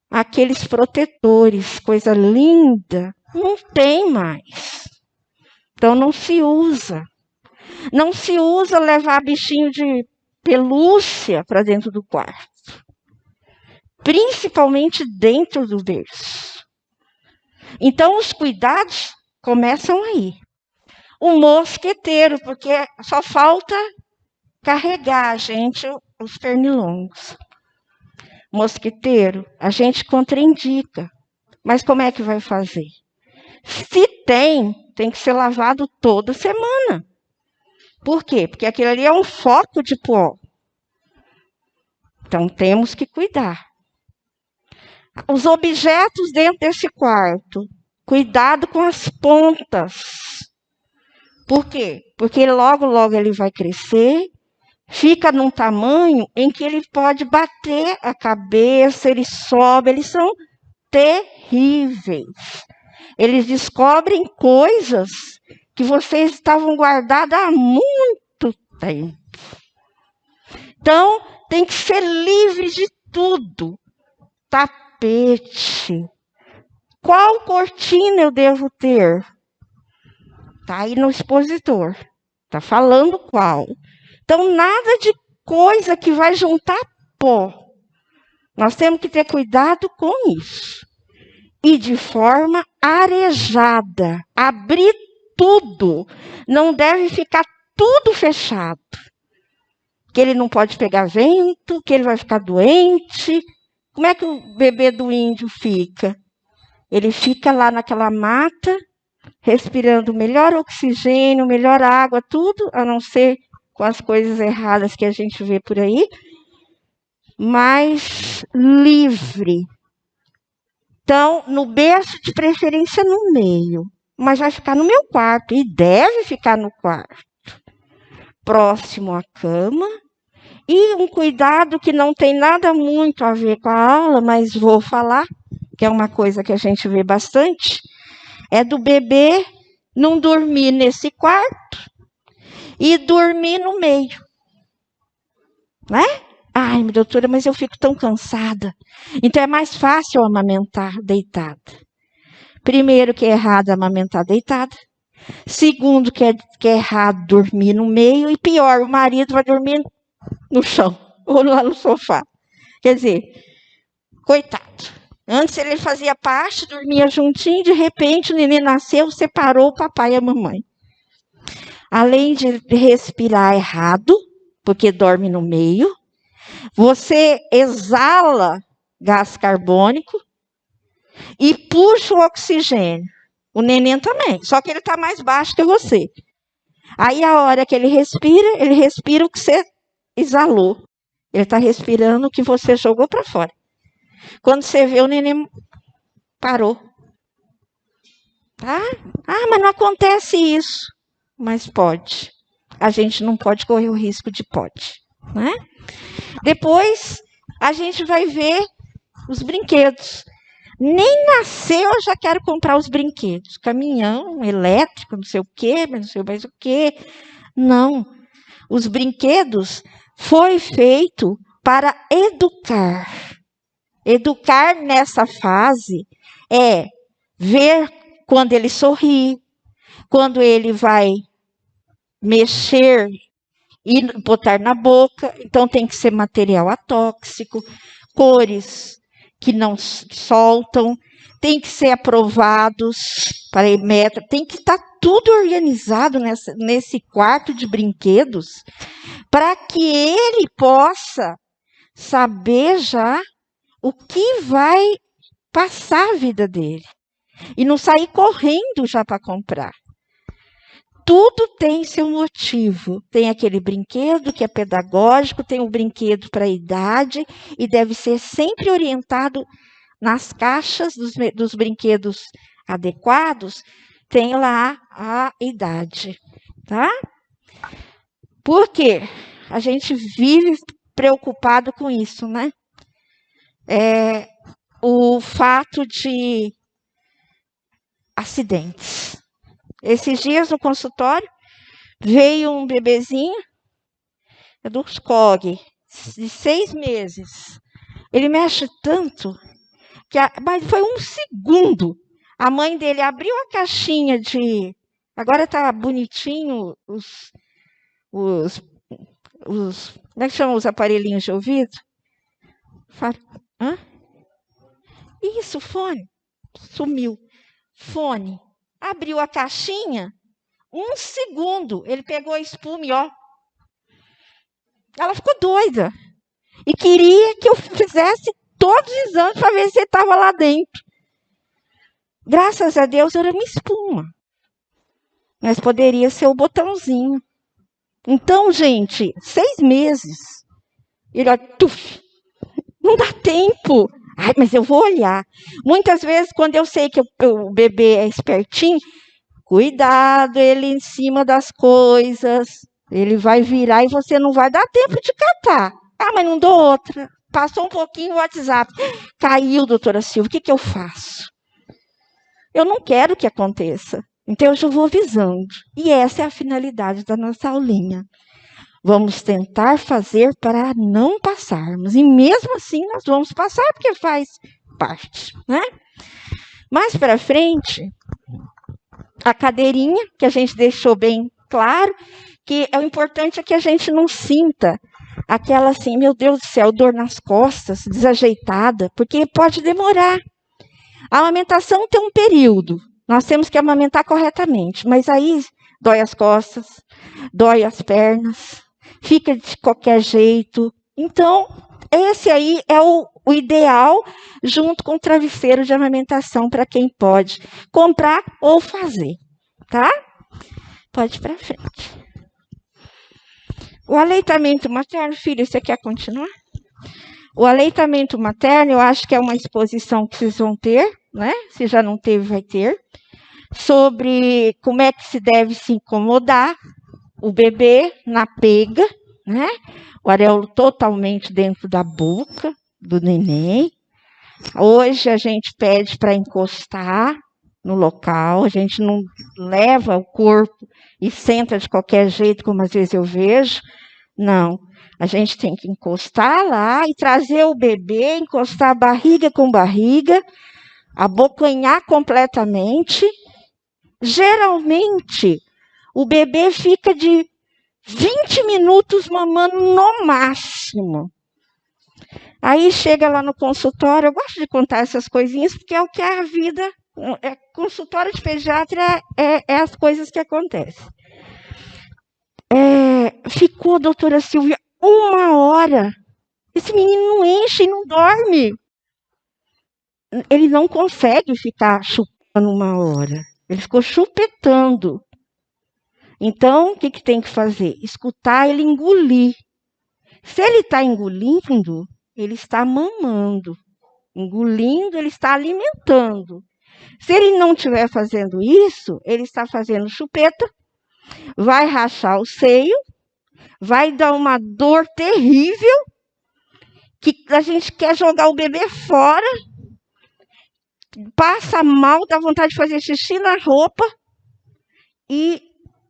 aqueles protetores, coisa linda. Não tem mais. Então não se usa. Não se usa levar bichinho de pelúcia para dentro do quarto. Principalmente dentro do berço. Então os cuidados começam aí. O mosqueteiro, porque só falta carregar, gente, os pernilongos. Mosqueteiro, a gente contraindica. Mas como é que vai fazer? Se tem que ser lavado toda semana. Por quê? Porque aquilo ali é um foco de pó. Então, temos que cuidar. Os objetos dentro desse quarto. Cuidado com as pontas. Por quê? Porque logo, logo ele vai crescer, fica num tamanho em que ele pode bater a cabeça, ele sobe, eles são terríveis. Eles descobrem coisas que vocês estavam guardadas há muito tempo. Então, tem que ser livre de tudo. Tapete. Qual cortina eu devo ter? Está aí no expositor. Está falando qual. Então, nada de coisa que vai juntar pó. Nós temos que ter cuidado com isso. E de forma arejada. Abrir tudo. Não deve ficar tudo fechado. Que ele não pode pegar vento, que ele vai ficar doente. Como é que o bebê do índio fica? Ele fica lá naquela mata, respirando melhor oxigênio, melhor água, tudo, a não ser com as coisas erradas que a gente vê por aí, mas livre. Então, no berço, de preferência no meio, mas vai ficar no meu quarto, e deve ficar no quarto, próximo à cama. E um cuidado que não tem nada muito a ver com a aula, mas vou falar, que é uma coisa que a gente vê bastante, é do bebê não dormir nesse quarto e dormir no meio. Né? Ai, doutora, mas eu fico tão cansada. Então é mais fácil amamentar deitada. Primeiro, que é errado amamentar deitada. Segundo, que é errado dormir no meio. E pior, o marido vai dormir no chão ou lá no sofá. Quer dizer, coitado. Antes ele fazia parte, dormia juntinho, de repente o neném nasceu, separou o papai e a mamãe. Além de respirar errado, porque dorme no meio, você exala gás carbônico e puxa o oxigênio. O neném também, só que ele está mais baixo que você. Aí a hora que ele respira o que você exalou. Ele está respirando o que você jogou para fora. Quando você vê, o neném parou. Tá? Ah, mas não acontece isso. Mas pode. A gente não pode correr o risco de pode. Né? Depois, a gente vai ver os brinquedos. Nem nasceu, eu já quero comprar os brinquedos. Caminhão, elétrico, não sei o quê, não sei mais o quê. Não. Os brinquedos foi feito para educar. Educar nessa fase é ver quando ele sorri, quando ele vai mexer e botar na boca. Então tem que ser material atóxico, cores que não soltam, tem que ser aprovados para Emetra, tem que estar tudo organizado nesse quarto de brinquedos para que ele possa saber já o que vai passar a vida dele. E não sair correndo já para comprar. Tudo tem seu motivo. Tem aquele brinquedo que é pedagógico, tem o brinquedo para a idade, e deve ser sempre orientado nas caixas dos brinquedos adequados, tem lá a idade. Tá? Por quê? A gente vive preocupado com isso, né? O fato de acidentes. Esses dias no consultório veio um bebezinho dos COG, de 6 meses. Ele mexe tanto que mas foi um segundo. A mãe dele abriu a caixinha de... Agora está bonitinho como é que chamam os aparelhinhos de ouvido? Hã? Isso, fone. Sumiu. Fone. Abriu a caixinha, 1 segundo. Ele pegou a espuma e ó. Ela ficou doida. E queria que eu fizesse todos os exames para ver se ele estava lá dentro. Graças a Deus era uma espuma. Mas poderia ser o botãozinho. Então, gente, 6 meses. Ele ó, tuf, não dá tempo. Ai, mas eu vou olhar. Muitas vezes, quando eu sei que o bebê é espertinho, Cuidado, ele em cima das coisas. Ele vai virar e você não vai dar tempo de catar. Ah, mas não dou outra. Passou um pouquinho o WhatsApp. Caiu, doutora Silvia, o que eu faço? Eu não quero que aconteça. Então, eu já vou avisando. E essa é a finalidade da nossa aulinha. Vamos tentar fazer para não passarmos. E mesmo assim, nós vamos passar, porque faz parte, né? Mais para frente, a cadeirinha, que a gente deixou bem claro, que o importante é que a gente não sinta aquela assim, meu Deus do céu, dor nas costas, desajeitada, porque pode demorar. A amamentação tem um período, nós temos que amamentar corretamente, mas aí dói as costas, dói as pernas, fica de qualquer jeito. Então, esse aí é o ideal, junto com o travesseiro de amamentação, para quem pode comprar ou fazer, tá? Pode ir para frente. O aleitamento materno, filho, você quer continuar? O aleitamento materno, eu acho que é uma exposição que vocês vão ter, né? Se já não teve, vai ter. Sobre como é que se deve se incomodar o bebê na pega, né? O areolo totalmente dentro da boca do neném. Hoje a gente pede para encostar no local, a gente não leva o corpo e senta de qualquer jeito, como às vezes eu vejo. Não, a gente tem que encostar lá e trazer o bebê, encostar barriga com barriga, abocanhar completamente. Geralmente, o bebê fica de 20 minutos mamando no máximo. Aí chega lá no consultório, eu gosto de contar essas coisinhas, porque é o que é a vida. Consultório de pediatra é as coisas que acontecem. Ficou, doutora Silvia, 1 hora. Esse menino não enche e não dorme. Ele não consegue ficar chupando 1 hora. Ele ficou chupetando. Então, o que tem que fazer? Escutar ele engolir. Se ele está engolindo, ele está mamando. Engolindo, ele está alimentando. Se ele não estiver fazendo isso, ele está fazendo chupeta, vai rachar o seio, vai dar uma dor terrível, que a gente quer jogar o bebê fora, passa mal, dá vontade de fazer xixi na roupa, e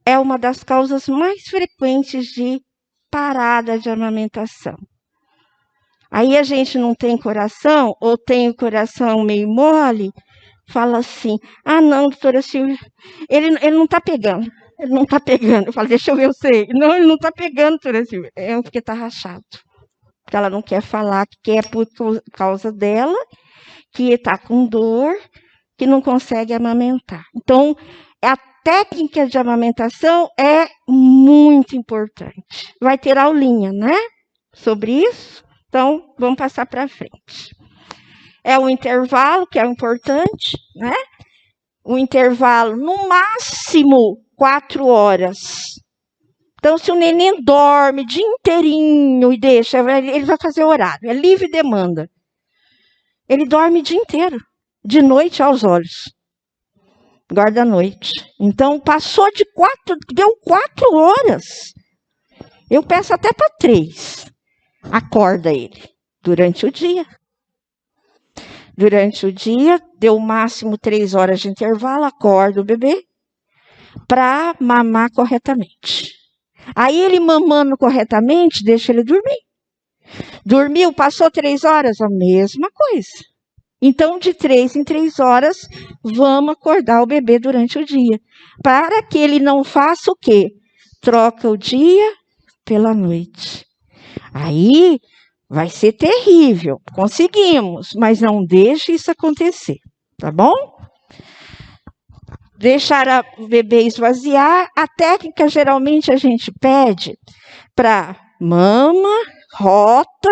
é uma das causas mais frequentes de parada de amamentação. Aí a gente não tem coração, ou tem o coração meio mole, fala assim, não, doutora Silvia, ele não está pegando. Ele não está pegando. Eu falo, deixa eu ver o seio. Não, ele não está pegando, doutora Silvia. É porque está rachado. Porque ela não quer falar que é por causa dela, que está com dor, que não consegue amamentar. Então, a técnica de amamentação é muito importante. Vai ter aulinha, né? Sobre isso. Então, vamos passar para frente. É o intervalo, que é importante, né? O intervalo, no máximo, 4 horas. Então, se o neném dorme o dia inteirinho e deixa, ele vai fazer horário, é livre demanda. Ele dorme o dia inteiro, de noite aos olhos. Guarda a noite. Então, passou de 4, deu 4 horas. Eu peço até para 3. Acorda ele durante o dia. Durante o dia, deu o máximo 3 horas de intervalo, acorda o bebê para mamar corretamente. Aí ele mamando corretamente, deixa ele dormir. Dormiu, passou 3 horas, a mesma coisa. Então, de 3 em 3 horas, vamos acordar o bebê durante o dia. Para que ele não faça o quê? Troca o dia pela noite. Aí vai ser terrível. Conseguimos, mas não deixe isso acontecer, tá bom? Deixar o bebê esvaziar. A técnica, geralmente, a gente pede para mama, rota,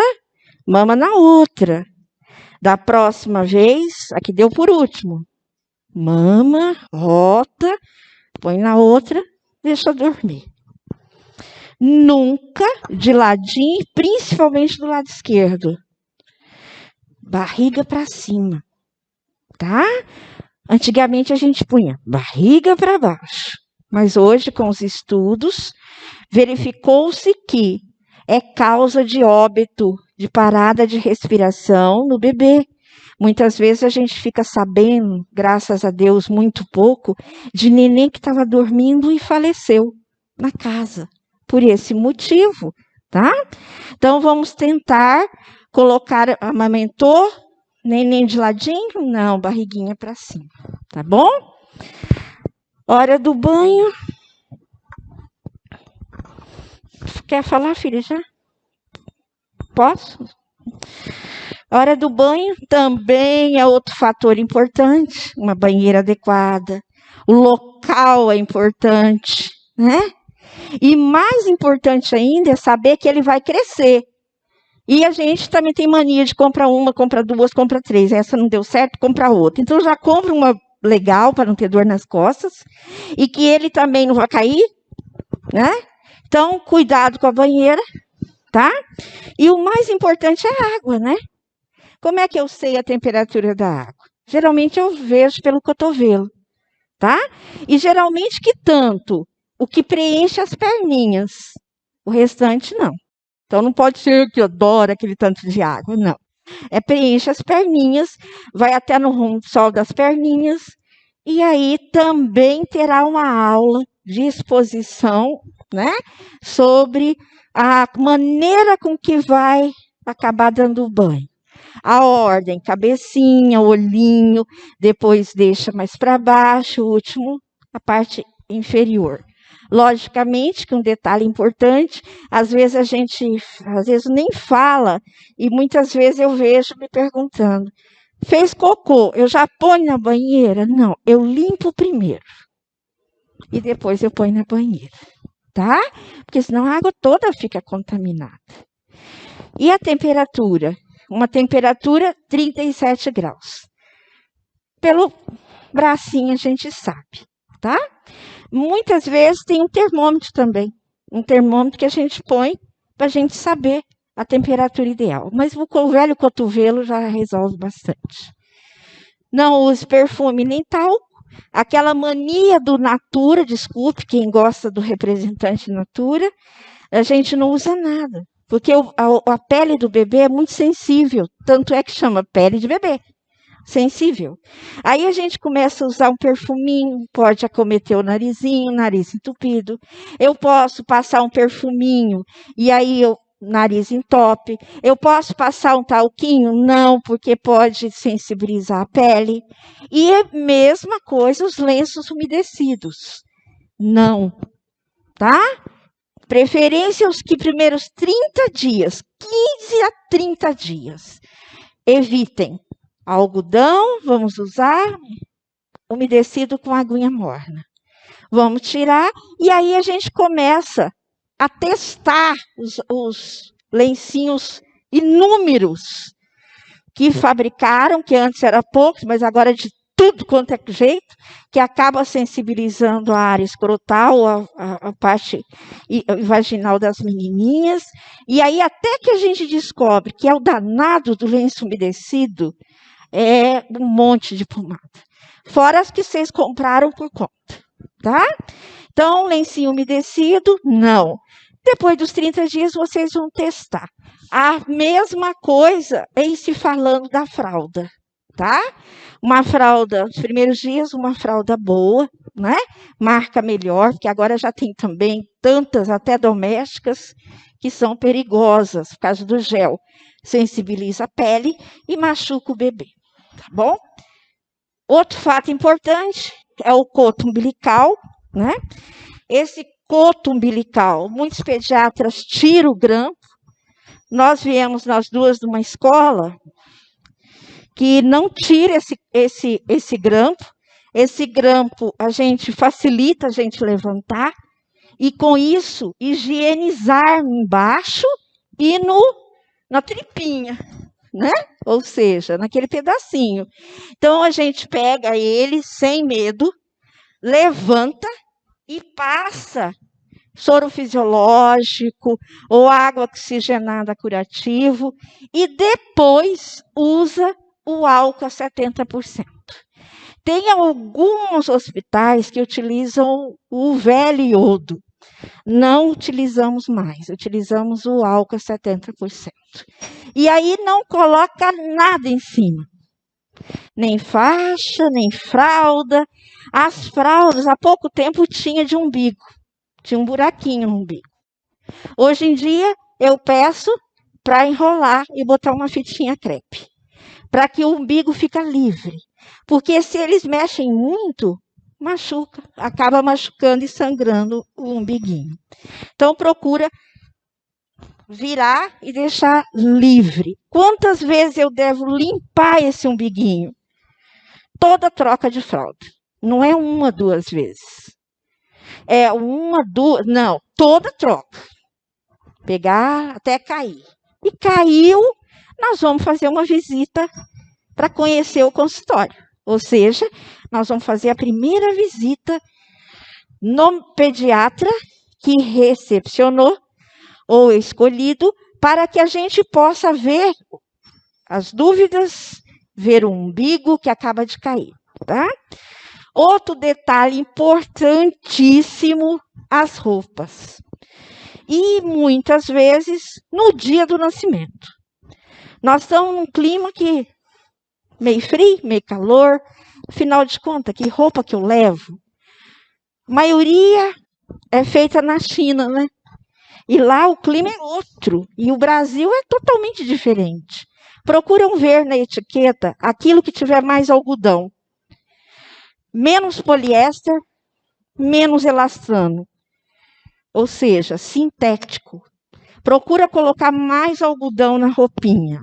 mama na outra. Da próxima vez, aqui deu por último. Mama, rota, põe na outra, deixa dormir. Nunca de ladinho, principalmente do lado esquerdo. Barriga para cima, tá? Antigamente a gente punha barriga para baixo, mas hoje com os estudos verificou-se que é causa de óbito, de parada de respiração no bebê. Muitas vezes a gente fica sabendo, graças a Deus, muito pouco, de neném que estava dormindo e faleceu na casa, por esse motivo, tá? Então, vamos tentar colocar, amamentou, neném de ladinho? Não, barriguinha para cima, tá bom? Hora do banho. Quer falar, filha, já? Posso? Hora do banho também é outro fator importante, uma banheira adequada, o local é importante, né? E mais importante ainda é saber que ele vai crescer. E a gente também tem mania de comprar uma, compra duas, compra três. Essa não deu certo, compra outra. Então já compra uma legal para não ter dor nas costas e que ele também não vai cair, né? Então, cuidado com a banheira, tá? E o mais importante é a água, né? Como é que eu sei a temperatura da água? Geralmente eu vejo pelo cotovelo, tá? E geralmente que tanto? O que preenche as perninhas. O restante não. Então não pode ser que eu adoro aquele tanto de água, não. É preenche as perninhas, vai até no sol das perninhas, e aí também terá uma aula de exposição, né? Sobre a maneira com que vai acabar dando o banho. A ordem, cabecinha, olhinho, depois deixa mais para baixo, o último, a parte inferior. Logicamente, que um detalhe importante, às vezes a gente, nem fala, e muitas vezes eu vejo me perguntando, fez cocô, eu já ponho na banheira? Não, eu limpo primeiro, e depois eu ponho na banheira, tá? Porque senão a água toda fica contaminada. E a temperatura? Uma temperatura 37 graus. Pelo bracinho a gente sabe, tá? Muitas vezes tem um termômetro também. Um termômetro que a gente põe para a gente saber a temperatura ideal. Mas o velho cotovelo já resolve bastante. Não use perfume nem talco. Aquela mania do Natura, desculpe, quem gosta do representante Natura, a gente não usa nada. Porque a pele do bebê é muito sensível, tanto é que chama pele de bebê, sensível. Aí a gente começa a usar um perfuminho, pode acometer o narizinho, nariz entupido. Eu posso passar um perfuminho e aí o nariz entope. Eu posso passar um talquinho? Não, porque pode sensibilizar a pele. E é a mesma coisa os lenços umedecidos. Não, tá? Preferência os que primeiros 30 dias, 15 a 30 dias. Evitem algodão, vamos usar umedecido com aguinha morna. Vamos tirar e aí a gente começa a testar os lencinhos inúmeros que fabricaram, que antes era poucos, mas agora de tudo quanto é jeito, que acaba sensibilizando a área escrotal, a parte vaginal das menininhas. E aí até que a gente descobre que é o danado do lenço umedecido, é um monte de pomada. Fora as que vocês compraram por conta, tá? Então, lencinho umedecido, não. Depois dos 30 dias, vocês vão testar. A mesma coisa em se falando da fralda, tá? Uma fralda, os primeiros dias, uma fralda boa, né? Marca melhor, porque agora já tem também tantas, até domésticas, que são perigosas, por causa do gel. Sensibiliza a pele e machuca o bebê, tá bom? Outro fato importante é o coto umbilical, né? Esse coto umbilical, muitos pediatras tiram o grampo. Nós viemos, nós duas, de uma escola que não tira esse grampo. Esse grampo, a gente facilita a gente levantar e, com isso, higienizar embaixo e na tripinha, né? Ou seja, naquele pedacinho. Então, a gente pega ele sem medo, levanta e passa soro fisiológico ou água oxigenada curativo e depois usa o álcool a 70%. Tem alguns hospitais que utilizam o velho iodo. Não utilizamos mais, utilizamos o álcool 70%. E aí não coloca nada em cima. Nem faixa, nem fralda. As fraldas, há pouco tempo, tinha de umbigo. Tinha um buraquinho no umbigo. Hoje em dia, eu peço para enrolar e botar uma fitinha crepe. Para que o umbigo fique livre. Porque se eles mexem muito, machuca. Acaba machucando e sangrando o umbiguinho. Então, procura virar e deixar livre. Quantas vezes eu devo limpar esse umbiguinho? Toda troca de fralda. Não é uma, 2 vezes. É uma, 2, não, toda troca. Pegar até cair. E caiu, nós vamos fazer uma visita para conhecer o consultório. Ou seja, nós vamos fazer a primeira visita no pediatra que recepcionou ou escolhido, para que a gente possa ver as dúvidas, ver o umbigo que acaba de cair, tá? Outro detalhe importantíssimo, as roupas. E muitas vezes no dia do nascimento. Nós estamos num clima que meio frio, meio calor. Afinal de contas, que roupa que eu levo? A maioria é feita na China, né? E lá o clima é outro. E o Brasil é totalmente diferente. Procuram ver na etiqueta aquilo que tiver mais algodão. Menos poliéster, menos elastano. Ou seja, sintético. Procura colocar mais algodão na roupinha.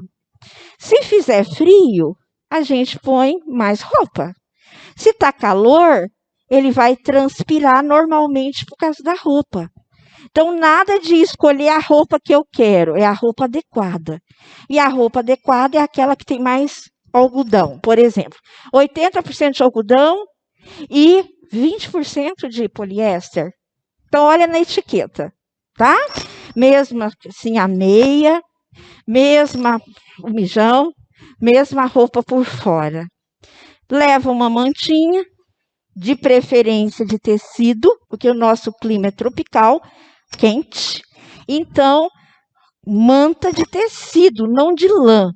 Se fizer frio, a gente põe mais roupa. Se está calor, ele vai transpirar normalmente por causa da roupa. Então, nada de escolher a roupa que eu quero, é a roupa adequada. E a roupa adequada é aquela que tem mais algodão. Por exemplo, 80% de algodão e 20% de poliéster. Então, olha na etiqueta, tá? Mesmo assim, a meia, mesma o mijão, mesma roupa por fora. Leva uma mantinha, de preferência de tecido, porque o nosso clima é tropical, quente. Então, manta de tecido, não de lã.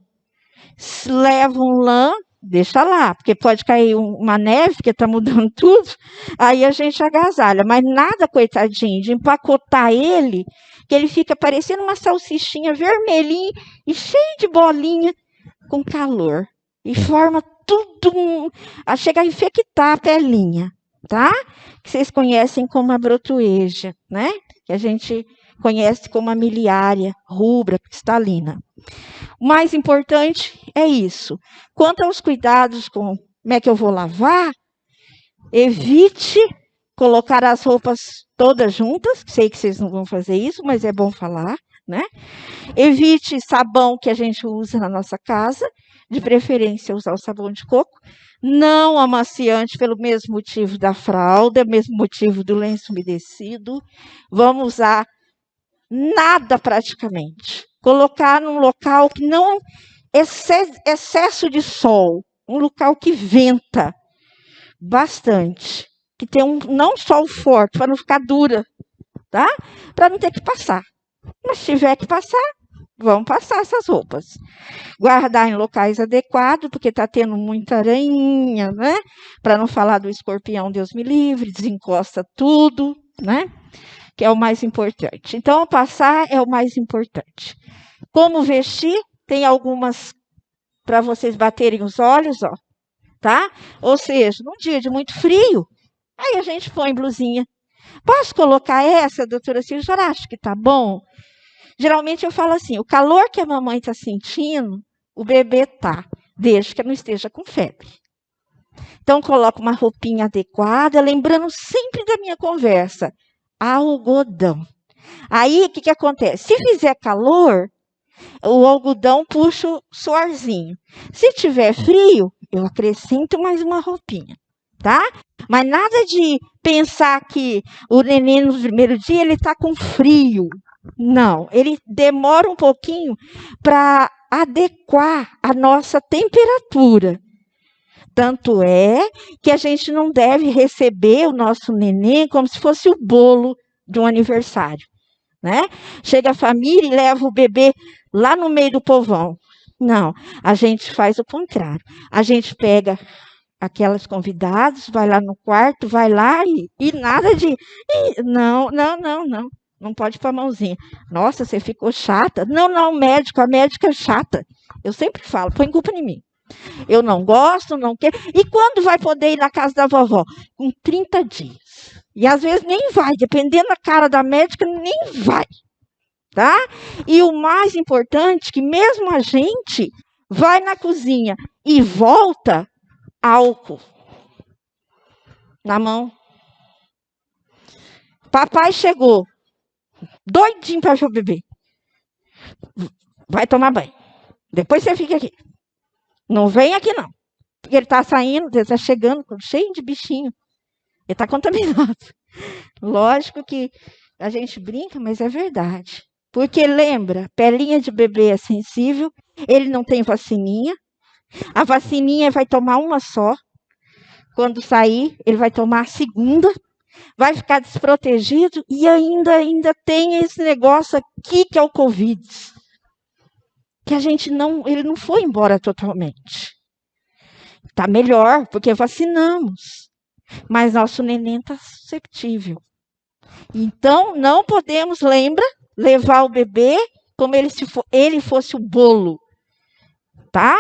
Se leva um lã, deixa lá, porque pode cair uma neve, que está mudando tudo, aí a gente agasalha. Mas nada, coitadinho, de empacotar ele, que ele fica parecendo uma salsichinha vermelhinha e cheio de bolinha com calor. E forma tudo, chega a infectar a pelinha, tá? Que vocês conhecem como a brotueja, né? Que a gente conhece como a miliária, rubra, cristalina. O mais importante é isso. Quanto aos cuidados com como é que eu vou lavar, evite colocar as roupas todas juntas. Sei que vocês não vão fazer isso, mas é bom falar, né? Evite sabão que a gente usa na nossa casa, de preferência usar o sabão de coco. Não amaciante pelo mesmo motivo da fralda, mesmo motivo do lenço umedecido. Vamos usar nada praticamente. Colocar num local que não excesso de sol, um local que venta bastante, que tem não sol forte, para não ficar dura, tá? Para não ter que passar. Mas se tiver que passar, vamos passar essas roupas. Guardar em locais adequados, porque está tendo muita aranha, né? Para não falar do escorpião, Deus me livre, desencosta tudo, né? Que é o mais importante. Então, passar é o mais importante. Como vestir? Tem algumas para vocês baterem os olhos, ó, tá? Ou seja, num dia de muito frio, aí a gente põe blusinha. Posso colocar essa, doutora Silvia? Já acho que tá bom? Geralmente eu falo assim, o calor que a mamãe está sentindo, o bebê tá, desde que não esteja com febre. Então, coloco uma roupinha adequada, lembrando sempre da minha conversa, algodão. Aí, o que acontece? Se fizer calor, o algodão puxa o suorzinho. Se tiver frio, eu acrescento mais uma roupinha, tá? Mas nada de pensar que o neném no primeiro dia ele está com frio. Não, ele demora um pouquinho para adequar a nossa temperatura. Tanto é que a gente não deve receber o nosso neném como se fosse o bolo de um aniversário, né? Chega a família e leva o bebê lá no meio do povão. Não, a gente faz o contrário. A gente pega aquelas convidadas, vai lá no quarto, vai lá e nada de... Não, não, não, não. Não pode pôr a mãozinha. Nossa, você ficou chata. Não, não, médico, a médica é chata. Eu sempre falo, põe culpa em mim. Eu não gosto, não quero. E quando vai poder ir na casa da vovó? Com 30 dias. E às vezes nem vai, dependendo da cara da médica, nem vai. Tá? E o mais importante, que mesmo a gente vai na cozinha e volta, álcool na mão. Papai chegou, doidinho para ver o bebê. Vai tomar banho. Depois você fica aqui. Não vem aqui, não. Porque ele está saindo, ele está chegando cheio de bichinho. Ele está contaminado. Lógico que a gente brinca, mas é verdade. Porque lembra, pelinha de bebê é sensível, ele não tem vacininha. A vacininha vai tomar uma só. Quando sair, ele vai tomar a segunda. Vai ficar desprotegido e ainda tem esse negócio aqui que é o Covid. Que a gente não, ele não foi embora totalmente. Está melhor, porque vacinamos. Mas nosso neném está susceptível. Então, não podemos, lembra, levar o bebê como se ele fosse o bolo. Tá?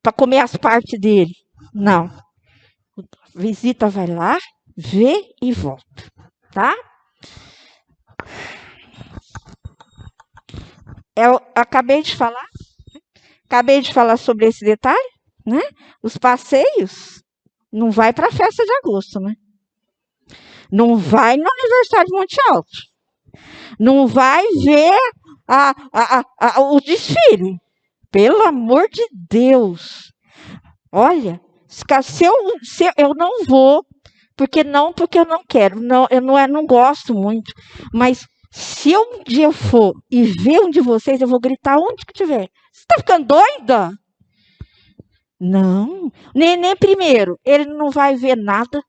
Para comer as partes dele. Não. Visita vai lá, vê e volta. Tá? Eu acabei de falar sobre esse detalhe, né? Os passeios não vai para a festa de agosto, né? Não vai no aniversário de Monte Alto. Não vai ver o desfile. Pelo amor de Deus. Olha, se eu não vou, porque eu não quero, eu não gosto muito, mas se eu um dia for e ver um de vocês, eu vou gritar onde que tiver. Você está ficando doida? Não. Neném primeiro, ele não vai ver nada.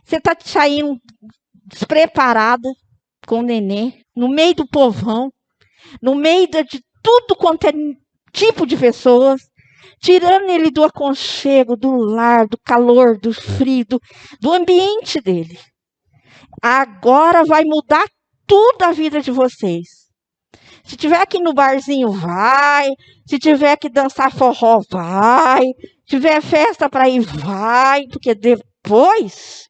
Você está saindo despreparada com o neném, no meio do povão, no meio de tudo quanto é tipo de pessoas, tirando ele do aconchego, do lar, do calor, do frio, do ambiente dele. Agora vai mudar tudo a vida de vocês. Se tiver aqui no barzinho, vai. Se tiver que dançar forró, vai. Se tiver festa para ir, vai. Porque depois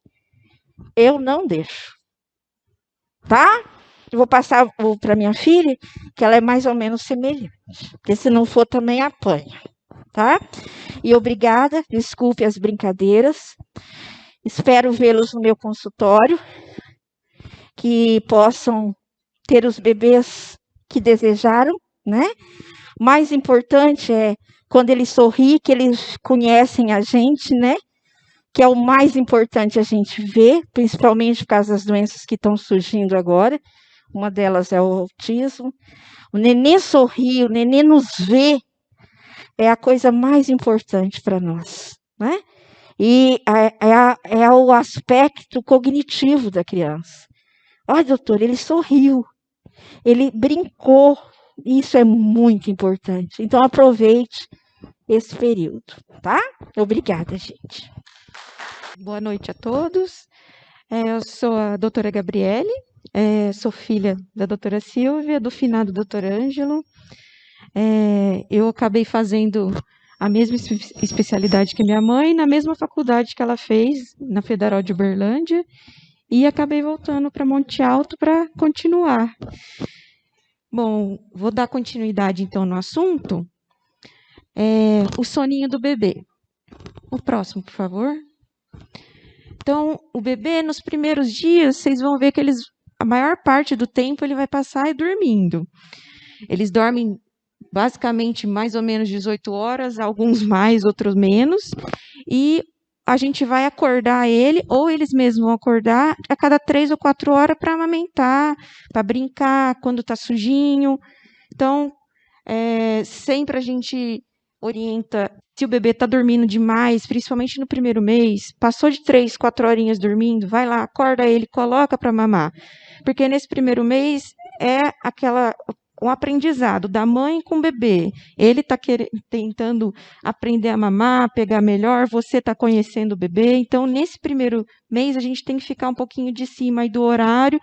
eu não deixo. Tá? Eu vou passar para minha filha, que ela é mais ou menos semelhante. Porque se não for, também apanha. Tá? E obrigada. Desculpe as brincadeiras. Espero vê-los no meu consultório. Que possam ter os bebês que desejaram, né? Mais importante é quando eles sorriem, que eles conhecem a gente, né? Que é o mais importante a gente ver, principalmente por causa das doenças que estão surgindo agora. Uma delas é o autismo. O neném sorrir, o neném nos vê, é a coisa mais importante para nós, né? E é o aspecto cognitivo da criança. Olha, doutor, ele sorriu, ele brincou, isso é muito importante. Então, aproveite esse período, tá? Obrigada, gente. Boa noite a todos. Eu sou a doutora Gabriele, sou filha da doutora Silvia, do finado doutor Ângelo. Eu acabei fazendo a mesma especialidade que minha mãe, na mesma faculdade que ela fez, na Federal de Uberlândia, e acabei voltando para Monte Alto para continuar. Bom, vou dar continuidade então no assunto. O soninho do bebê. O próximo, por favor. Então, o bebê, nos primeiros dias, vocês vão ver que a maior parte do tempo ele vai passar dormindo. Eles dormem basicamente mais ou menos 18 horas, alguns mais, outros menos, e a gente vai acordar ele, ou eles mesmos vão acordar a cada 3 ou 4 horas para amamentar, para brincar, quando está sujinho. Então, sempre a gente orienta Se o bebê está dormindo demais, principalmente no primeiro mês, passou de 3, 4 horinhas dormindo, vai lá, acorda ele, coloca para mamar. Porque nesse primeiro mês é um aprendizado da mãe com o bebê. Ele está tentando aprender a mamar, pegar melhor, você está conhecendo o bebê. Então, nesse primeiro mês, a gente tem que ficar um pouquinho de cima aí do horário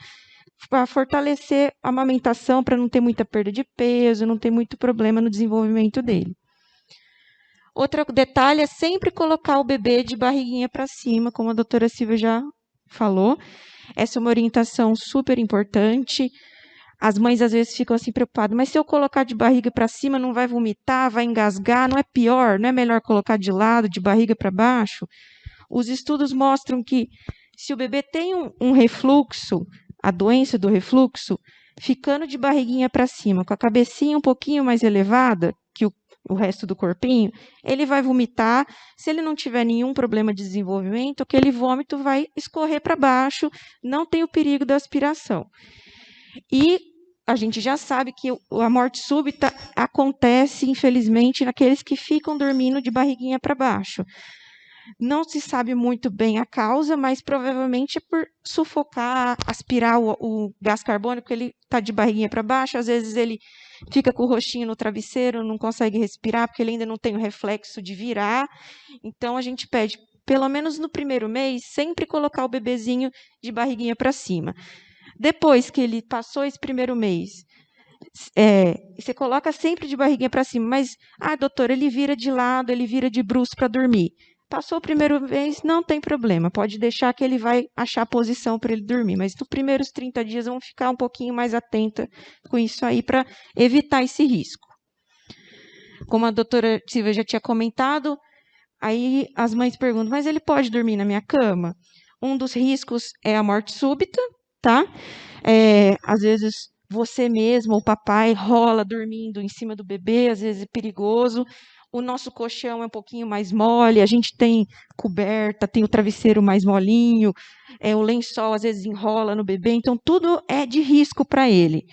para fortalecer a amamentação, para não ter muita perda de peso, não ter muito problema no desenvolvimento dele. Outro detalhe é sempre colocar o bebê de barriguinha para cima, como a doutora Silvia já falou. Essa é uma orientação super importante. As mães às vezes ficam assim preocupadas, mas se eu colocar de barriga para cima, não vai vomitar, vai engasgar, não é pior? Não é melhor colocar de lado, de barriga para baixo? Os estudos mostram que se o bebê tem um refluxo, a doença do refluxo, ficando de barriguinha para cima, com a cabecinha um pouquinho mais elevada que o resto do corpinho, ele vai vomitar. Se ele não tiver nenhum problema de desenvolvimento, aquele vômito vai escorrer para baixo, não tem o perigo da aspiração. E a gente já sabe que a morte súbita acontece, infelizmente, naqueles que ficam dormindo de barriguinha para baixo. Não se sabe muito bem a causa, mas provavelmente é por sufocar, aspirar o gás carbônico, ele está de barriguinha para baixo, às vezes ele fica com o rostinho no travesseiro, não consegue respirar, porque ele ainda não tem o reflexo de virar. Então, a gente pede, pelo menos no primeiro mês, sempre colocar o bebezinho de barriguinha para cima. Depois que ele passou esse primeiro mês, você coloca sempre de barriguinha para cima, mas, doutora, ele vira de lado, ele vira de bruços para dormir. Passou o primeiro mês, não tem problema, pode deixar que ele vai achar a posição para ele dormir, mas nos primeiros 30 dias vamos ficar um pouquinho mais atenta com isso aí para evitar esse risco. Como a doutora Silvia já tinha comentado, aí as mães perguntam, mas ele pode dormir na minha cama? Um dos riscos é a morte súbita, tá? Às vezes você mesmo, ou o papai, rola dormindo em cima do bebê, às vezes é perigoso. O nosso colchão é um pouquinho mais mole, a gente tem coberta, tem o travesseiro mais molinho, o lençol às vezes enrola no bebê, então tudo é de risco para ele.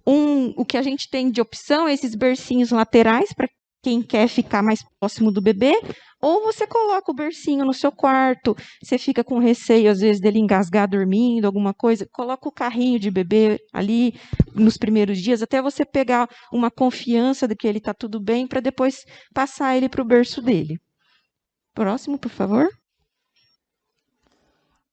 O que a gente tem de opção é esses bercinhos laterais, para quem quer ficar mais próximo do bebê, ou você coloca o bercinho no seu quarto, você fica com receio, às vezes, dele engasgar dormindo, alguma coisa, coloca o carrinho de bebê ali nos primeiros dias, até você pegar uma confiança de que ele está tudo bem, para depois passar ele para o berço dele. Próximo, por favor.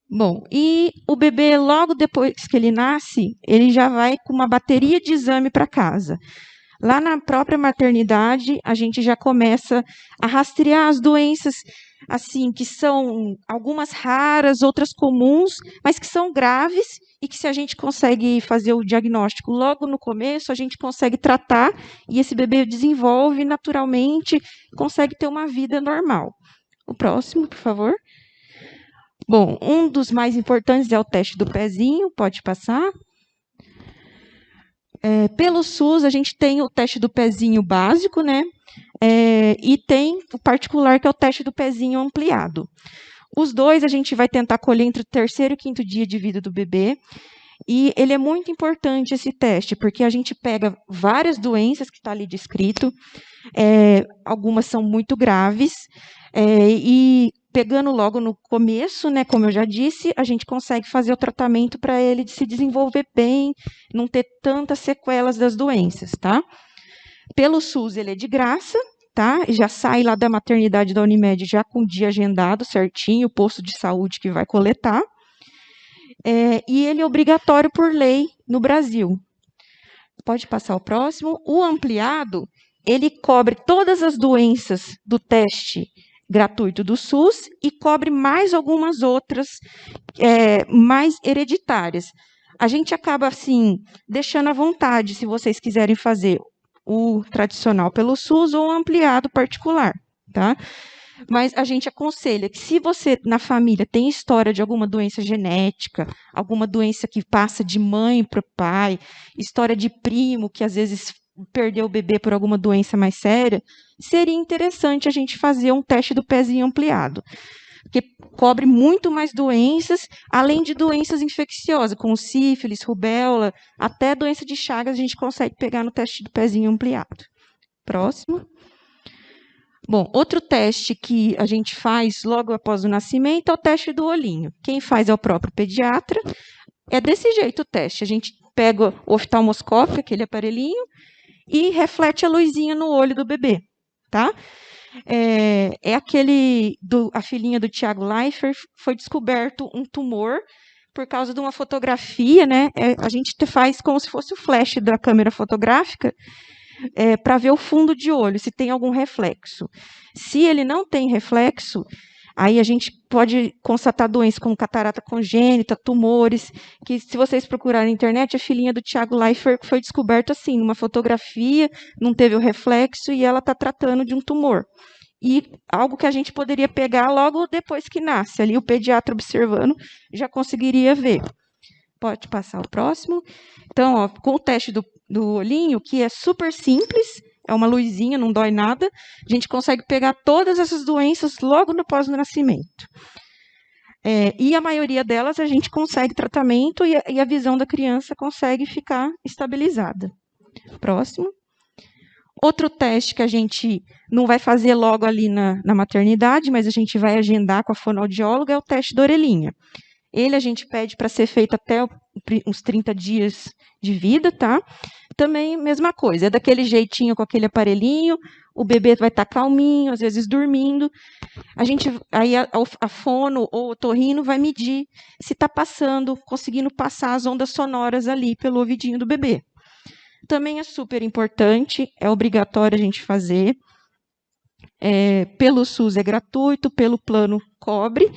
Bom, e o bebê, logo depois que ele nasce, ele já vai com uma bateria de exame para casa. Lá na própria maternidade, a gente já começa a rastrear as doenças, assim, que são algumas raras, outras comuns, mas que são graves e que se a gente consegue fazer o diagnóstico logo no começo, a gente consegue tratar e esse bebê desenvolve naturalmente, consegue ter uma vida normal. O próximo, por favor. Bom, um dos mais importantes é o teste do pezinho, pode passar. Pelo SUS, a gente tem o teste do pezinho básico, né? E tem o particular, que é o teste do pezinho ampliado. Os dois a gente vai tentar colher entre o 3º e 5º dia de vida do bebê. E ele é muito importante, esse teste, porque a gente pega várias doenças que está ali descrito, algumas são muito graves, e pegando logo no começo, né, como eu já disse, a gente consegue fazer o tratamento para ele se desenvolver bem, não ter tantas sequelas das doenças, tá? Pelo SUS, ele é de graça, tá? Já sai lá da maternidade da Unimed já com o dia agendado certinho, o posto de saúde que vai coletar. E ele é obrigatório por lei no Brasil. Pode passar o próximo. O ampliado, ele cobre todas as doenças do teste gratuito do SUS e cobre mais algumas outras mais hereditárias. A gente acaba, assim, deixando à vontade, se vocês quiserem fazer o tradicional pelo SUS ou o ampliado particular, tá? Mas a gente aconselha que se você, na família, tem história de alguma doença genética, alguma doença que passa de mãe para o pai, história de primo que às vezes perdeu o bebê por alguma doença mais séria, seria interessante a gente fazer um teste do pezinho ampliado, porque cobre muito mais doenças, além de doenças infecciosas, como sífilis, rubéola, até doença de Chagas a gente consegue pegar no teste do pezinho ampliado. Próximo. Bom, outro teste que a gente faz logo após o nascimento é o teste do olhinho. Quem faz é o próprio pediatra. É desse jeito o teste. A gente pega o oftalmoscópio, aquele aparelhinho, e reflete a luzinha no olho do bebê, tá? A filhinha do Tiago Leifert, foi descoberto um tumor por causa de uma fotografia, né? A gente faz como se fosse o flash da câmera fotográfica, para ver o fundo de olho, se tem algum reflexo. Se ele não tem reflexo, aí a gente pode constatar doenças como catarata congênita, tumores, que se vocês procurarem na internet, a filhinha do Tiago Leifert foi descoberta assim, numa fotografia, não teve o reflexo e ela está tratando de um tumor. E algo que a gente poderia pegar logo depois que nasce, ali o pediatra observando já conseguiria ver. Pode passar o próximo. Então, ó, com o teste do olhinho, que é super simples, é uma luzinha, não dói nada, a gente consegue pegar todas essas doenças logo após o nascimento. E a maioria delas a gente consegue tratamento e a visão da criança consegue ficar estabilizada. Próximo. Outro teste que a gente não vai fazer logo ali na maternidade, mas a gente vai agendar com a fonoaudióloga, é o teste da orelhinha. Ele a gente pede para ser feito até uns 30 dias de vida, tá? Também, mesma coisa, é daquele jeitinho com aquele aparelhinho, o bebê vai estar calminho, às vezes dormindo. Aí a fono ou o otorrino vai medir se está conseguindo passar as ondas sonoras ali pelo ouvidinho do bebê. Também é super importante, é obrigatório a gente fazer. Pelo SUS é gratuito, pelo plano cobre.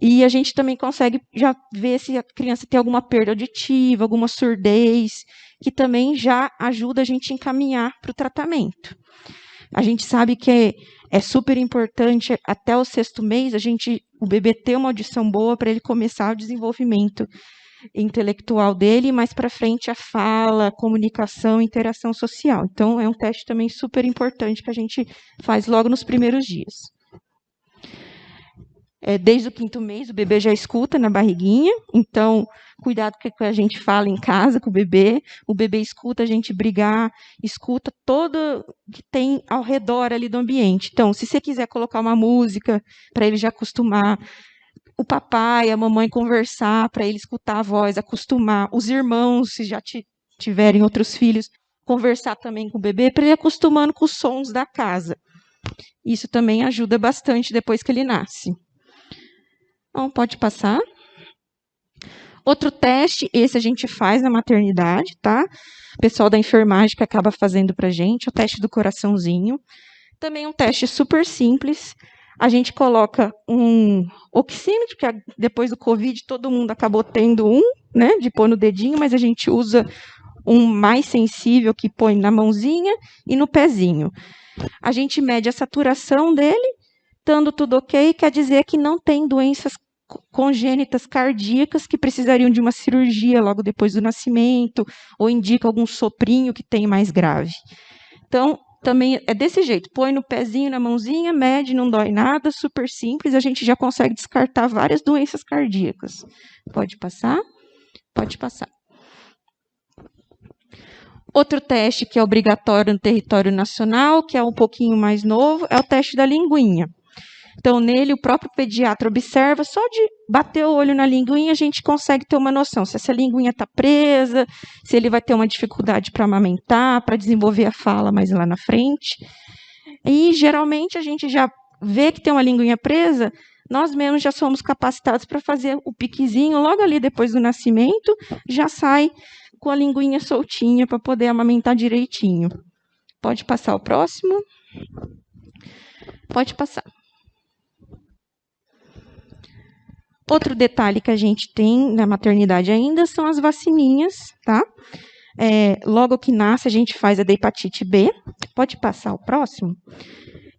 E a gente também consegue já ver se a criança tem alguma perda auditiva, alguma surdez, que também já ajuda a gente a encaminhar para o tratamento. A gente sabe que é super importante, até o 6º mês, o bebê ter uma audição boa para ele começar o desenvolvimento intelectual dele, e mais para frente a fala, a comunicação, a interação social. Então, é um teste também super importante que a gente faz logo nos primeiros dias. Desde o 5º mês, o bebê já escuta na barriguinha, então, cuidado com o que a gente fala em casa com o bebê escuta a gente brigar, escuta todo que tem ao redor ali do ambiente. Então, se você quiser colocar uma música para ele já acostumar, o papai, a mamãe conversar, para ele escutar a voz, acostumar, os irmãos, se já tiverem outros filhos, conversar também com o bebê, para ele ir acostumando com os sons da casa. Isso também ajuda bastante depois que ele nasce. Então, pode passar. Outro teste, esse a gente faz na maternidade, tá? O pessoal da enfermagem que acaba fazendo pra gente, o teste do coraçãozinho. Também um teste super simples. A gente coloca um oxímetro, que depois do Covid todo mundo acabou tendo né, de pôr no dedinho, mas a gente usa um mais sensível que põe na mãozinha e no pezinho. A gente mede a saturação dele, estando tudo ok, quer dizer que não tem doenças congênitas cardíacas que precisariam de uma cirurgia logo depois do nascimento, ou indica algum soprinho que tem mais grave. Então, também é desse jeito, põe no pezinho, na mãozinha, mede, não dói nada, super simples, a gente já consegue descartar várias doenças cardíacas. Pode passar? Pode passar. Outro teste que é obrigatório no território nacional, que é um pouquinho mais novo, é o teste da linguinha. Então, nele, o próprio pediatra observa, só de bater o olho na linguinha, a gente consegue ter uma noção se essa linguinha está presa, se ele vai ter uma dificuldade para amamentar, para desenvolver a fala mais lá na frente. E, geralmente, a gente já vê que tem uma linguinha presa, nós mesmos já somos capacitados para fazer o piquezinho, logo ali depois do nascimento, já sai com a linguinha soltinha para poder amamentar direitinho. Pode passar o próximo? Pode passar. Outro detalhe que a gente tem na maternidade ainda são as vacininhas, tá? Logo que nasce, a gente faz a da hepatite B. Pode passar o próximo?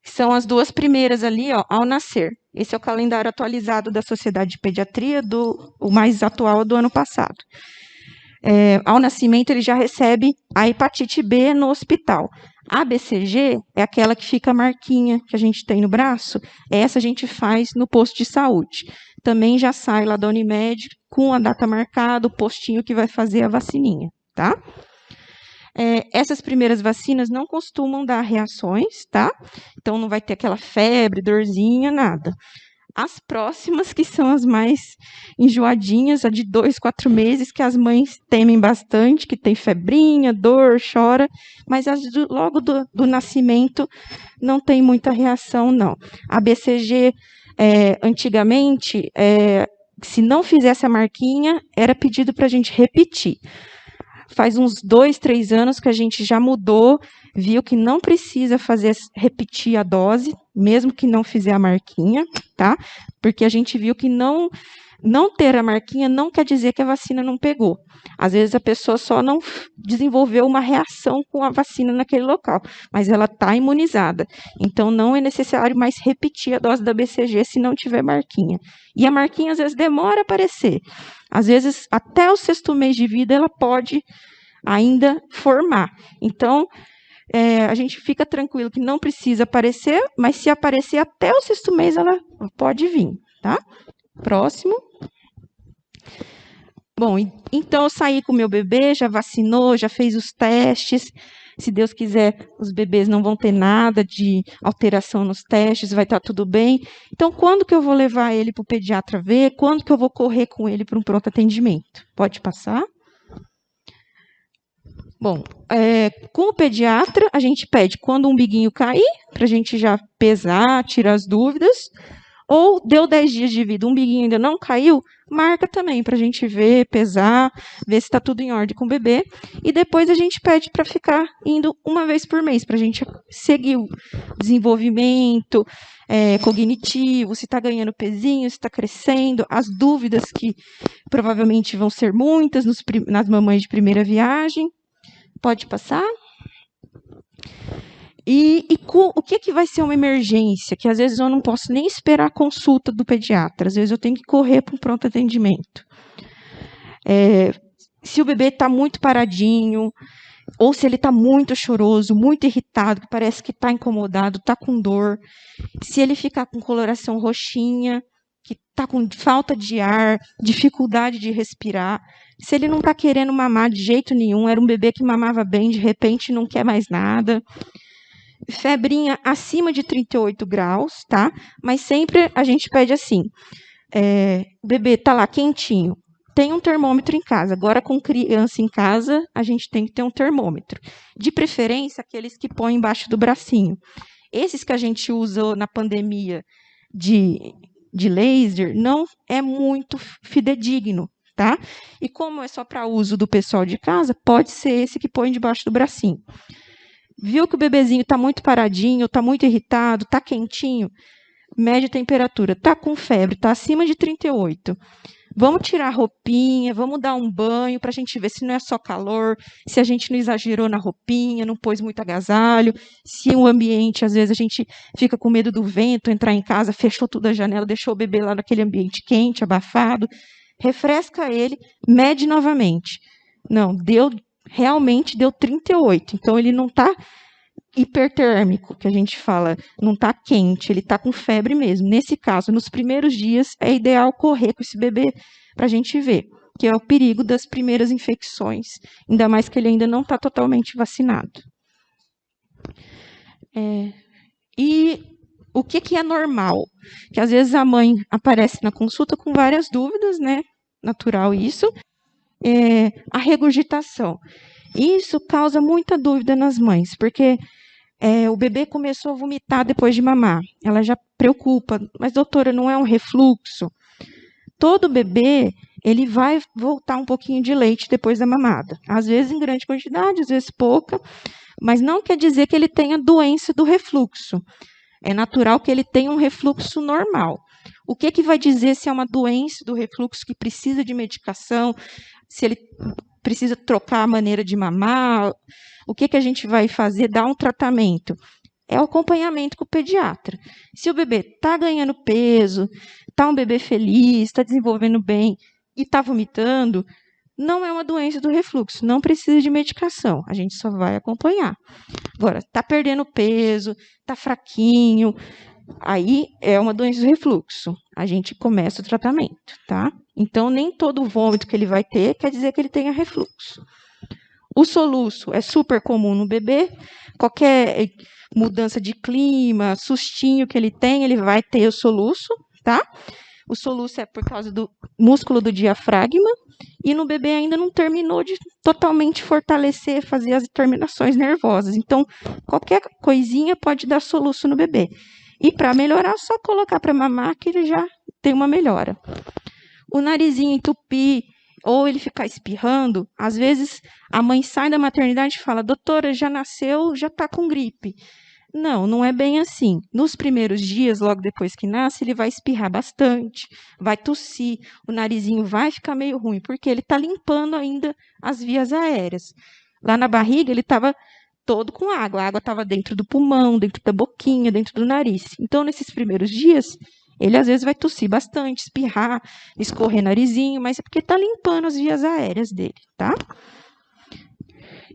São as 2 primeiras ali, ó, ao nascer. Esse é o calendário atualizado da Sociedade de Pediatria, o mais atual do ano passado. Ao nascimento, ele já recebe a hepatite B no hospital. A BCG é aquela que fica a marquinha que a gente tem no braço. Essa a gente faz no posto de saúde. Também já sai lá da Unimed com a data marcada, o postinho que vai fazer a vacininha, tá? Essas primeiras vacinas não costumam dar reações, tá? Então, não vai ter aquela febre, dorzinha, nada. As próximas, que são as mais enjoadinhas, a de 2, 4 meses, que as mães temem bastante, que tem febrinha, dor, chora, mas logo do nascimento não tem muita reação, não. A BCG, antigamente, se não fizesse a marquinha, era pedido para a gente repetir. Faz uns 2, 3 anos que a gente já mudou, viu que não precisa repetir a dose, mesmo que não fizer a marquinha, tá? Porque a gente viu que não ter a marquinha não quer dizer que a vacina não pegou. Às vezes a pessoa só não desenvolveu uma reação com a vacina naquele local, mas ela está imunizada. Então não é necessário mais repetir a dose da BCG se não tiver marquinha. E a marquinha às vezes demora a aparecer. Às vezes até o 6º mês de vida ela pode ainda formar. Então a gente fica tranquilo que não precisa aparecer, mas se aparecer até o 6º mês ela pode vir, tá? Próximo. Bom, então eu saí com o meu bebê, já vacinou, já fez os testes. Se Deus quiser, os bebês não vão ter nada de alteração nos testes, vai estar tudo bem. Então, quando que eu vou levar ele para o pediatra ver? Quando que eu vou correr com ele para um pronto atendimento? Pode passar? Bom, com o pediatra, a gente pede quando o umbiguinho cair, para a gente já pesar, tirar as dúvidas. Ou deu 10 dias de vida, o umbiguinho ainda não caiu, marca também para a gente ver, pesar, ver se está tudo em ordem com o bebê. E depois a gente pede para ficar indo uma vez por mês, para a gente seguir o desenvolvimento cognitivo, se está ganhando pezinho, se está crescendo, as dúvidas que provavelmente vão ser muitas nas mamães de primeira viagem. Pode passar? E o que vai ser uma emergência? Que às vezes eu não posso nem esperar a consulta do pediatra, às vezes eu tenho que correr para um pronto atendimento. Se o bebê está muito paradinho, ou se ele está muito choroso, muito irritado, que parece que está incomodado, está com dor, se ele ficar com coloração roxinha, que está com falta de ar, dificuldade de respirar, se ele não está querendo mamar de jeito nenhum, era um bebê que mamava bem, de repente não quer mais nada. Febrinha acima de 38 graus, tá? Mas sempre a gente pede assim, o bebê tá lá quentinho, tem um termômetro em casa. Agora, com criança em casa, a gente tem que ter um termômetro. De preferência, aqueles que põem embaixo do bracinho. Esses que a gente usou na pandemia de laser, não é muito fidedigno, tá? E como é só para uso do pessoal de casa, pode ser esse que põe debaixo do bracinho. Viu que o bebezinho está muito paradinho, está muito irritado, está quentinho, mede a temperatura, está com febre, está acima de 38. Vamos tirar a roupinha, vamos dar um banho para a gente ver se não é só calor, se a gente não exagerou na roupinha, não pôs muito agasalho, se o ambiente, às vezes a gente fica com medo do vento, entrar em casa, fechou tudo a janela, deixou o bebê lá naquele ambiente quente, abafado, refresca ele, mede novamente. Não, realmente deu 38, então ele não está hipertérmico, que a gente fala, não está quente, ele está com febre mesmo. Nesse caso, nos primeiros dias, é ideal correr com esse bebê para a gente ver, que é o perigo das primeiras infecções, ainda mais que ele ainda não está totalmente vacinado. E o que é normal? Que às vezes a mãe aparece na consulta com várias dúvidas, né? Natural isso. A regurgitação. Isso causa muita dúvida nas mães, porque o bebê começou a vomitar depois de mamar. Ela já preocupa, mas doutora, não é um refluxo? Todo bebê, ele vai voltar um pouquinho de leite depois da mamada. Às vezes em grande quantidade, às vezes pouca, mas não quer dizer que ele tenha doença do refluxo. É natural que ele tenha um refluxo normal. O que vai dizer se é uma doença do refluxo que precisa de medicação, se ele precisa trocar a maneira de mamar, o que a gente vai fazer? Dar um tratamento. É o acompanhamento com o pediatra. Se o bebê está ganhando peso, está um bebê feliz, está desenvolvendo bem e está vomitando, não é uma doença do refluxo, não precisa de medicação, a gente só vai acompanhar. Agora, está perdendo peso, está fraquinho, aí é uma doença do refluxo, a gente começa o tratamento, tá? Então, nem todo vômito que ele vai ter quer dizer que ele tenha refluxo. O soluço é super comum no bebê. Qualquer mudança de clima, sustinho que ele tem, ele vai ter o soluço, tá? O soluço é por causa do músculo do diafragma. E no bebê ainda não terminou de totalmente fortalecer, fazer as terminações nervosas. Então, qualquer coisinha pode dar soluço no bebê. E para melhorar, só colocar para mamar que ele já tem uma melhora. O narizinho entupir ou ele ficar espirrando, às vezes a mãe sai da maternidade e fala: doutora, já nasceu, já está com gripe. Não, não é bem assim. Nos primeiros dias, logo depois que nasce, ele vai espirrar bastante, vai tossir, o narizinho vai ficar meio ruim, porque ele está limpando ainda as vias aéreas. Lá na barriga, ele estava todo com água. A água estava dentro do pulmão, dentro da boquinha, dentro do nariz. Então, nesses primeiros dias, ele às vezes vai tossir bastante, espirrar, escorrer narizinho, mas é porque está limpando as vias aéreas dele, tá?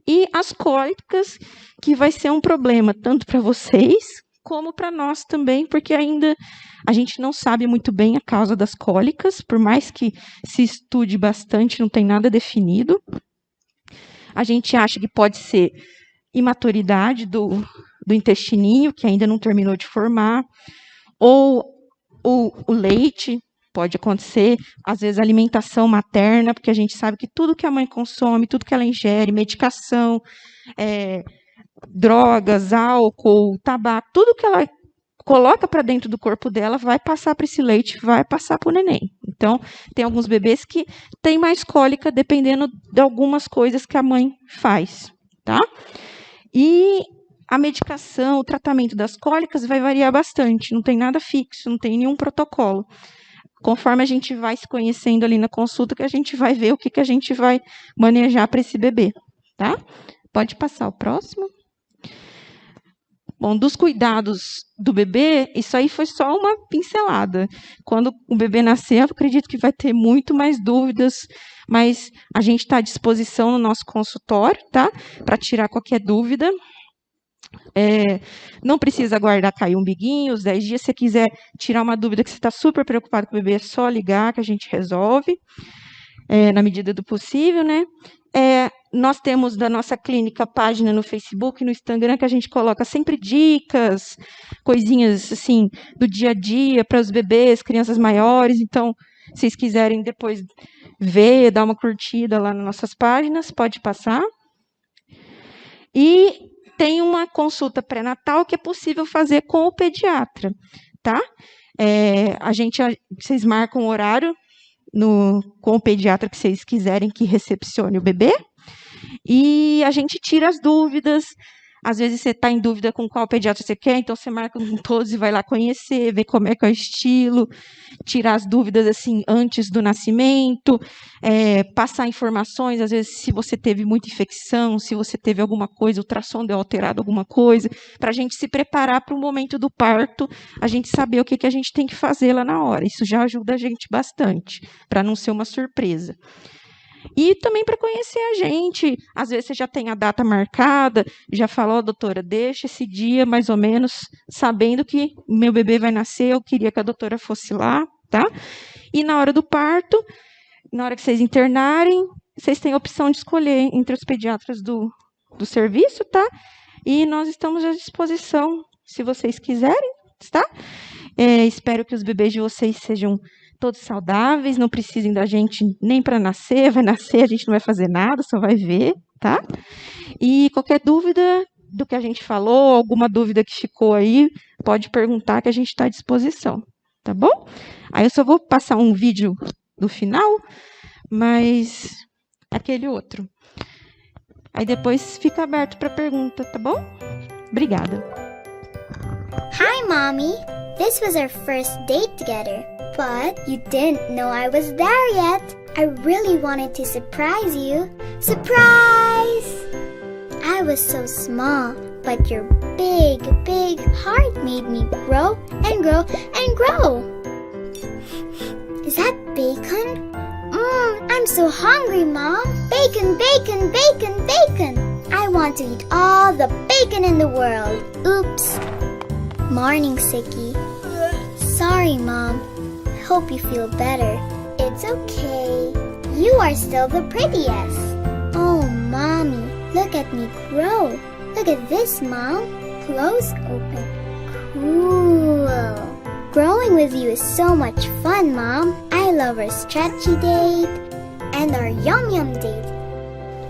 E as cólicas, que vai ser um problema tanto para vocês como para nós também, porque ainda a gente não sabe muito bem a causa das cólicas, por mais que se estude bastante, não tem nada definido. A gente acha que pode ser imaturidade do intestininho, que ainda não terminou de formar, ou o leite. Pode acontecer, às vezes, alimentação materna, porque a gente sabe que tudo que a mãe consome, tudo que ela ingere, medicação, drogas, álcool, tabaco, tudo que ela coloca para dentro do corpo dela vai passar para esse leite, vai passar para o neném. Então, tem alguns bebês que têm mais cólica, dependendo de algumas coisas que a mãe faz, tá? E a medicação, o tratamento das cólicas vai variar bastante, não tem nada fixo, não tem nenhum protocolo. Conforme a gente vai se conhecendo ali na consulta, que a gente vai ver o que a gente vai manejar para esse bebê, tá? Pode passar o próximo. Bom, dos cuidados do bebê, isso aí foi só uma pincelada. Quando o bebê nascer, eu acredito que vai ter muito mais dúvidas, mas a gente está à disposição no nosso consultório, tá? Para tirar qualquer dúvida. Não precisa aguardar cair um umbiguinho, os 10 dias. Se você quiser tirar uma dúvida que você está super preocupado com o bebê, é só ligar que a gente resolve, na medida do possível, né? Nós temos da nossa clínica página no Facebook e no Instagram, que a gente coloca sempre dicas, coisinhas assim do dia a dia para os bebês, crianças maiores. Então, se vocês quiserem depois ver, dar uma curtida lá nas nossas páginas, pode passar. E tem uma consulta pré-natal que é possível fazer com o pediatra, tá? Vocês marcam o horário com o pediatra que vocês quiserem que recepcione o bebê, e a gente tira as dúvidas. Às vezes você está em dúvida com qual pediatra você quer, então você marca com todos e vai lá conhecer, ver como é que é o estilo, tirar as dúvidas assim antes do nascimento, passar informações, às vezes se você teve muita infecção, se você teve alguma coisa, o ultrassom deu alterado alguma coisa, para a gente se preparar para o momento do parto, a gente saber o que a gente tem que fazer lá na hora. Isso já ajuda a gente bastante, para não ser uma surpresa. E também para conhecer a gente. Às vezes você já tem a data marcada, já falou, doutora, deixa esse dia mais ou menos, sabendo que meu bebê vai nascer, eu queria que a doutora fosse lá, tá? E na hora do parto, na hora que vocês internarem, vocês têm a opção de escolher entre os pediatras do serviço, tá? E nós estamos à disposição, se vocês quiserem, tá? Espero que os bebês de vocês sejam todos saudáveis, não precisem da gente nem para nascer, vai nascer, a gente não vai fazer nada, só vai ver, tá? E qualquer dúvida do que a gente falou, alguma dúvida que ficou aí, pode perguntar que a gente está à disposição, tá bom? Aí eu só vou passar um vídeo do final, mas aquele outro. Aí depois fica aberto para pergunta, tá bom? Obrigada. Hi, Mommy. This was our first date together, but you didn't know I was there yet. I really wanted to surprise you. Surprise! I was so small, but your big, big heart made me grow and grow and grow. Is that bacon? I'm so hungry, Mom. Bacon, bacon, bacon, bacon. I want to eat all the bacon in the world. Oops. Morning, Sickie. Sorry, Mom. I hope you feel better. It's okay. You are still the prettiest. Oh, Mommy. Look at me grow. Look at this, Mom. Close open. Cool. Growing with you is so much fun, Mom. I love our stretchy date and our yum yum date.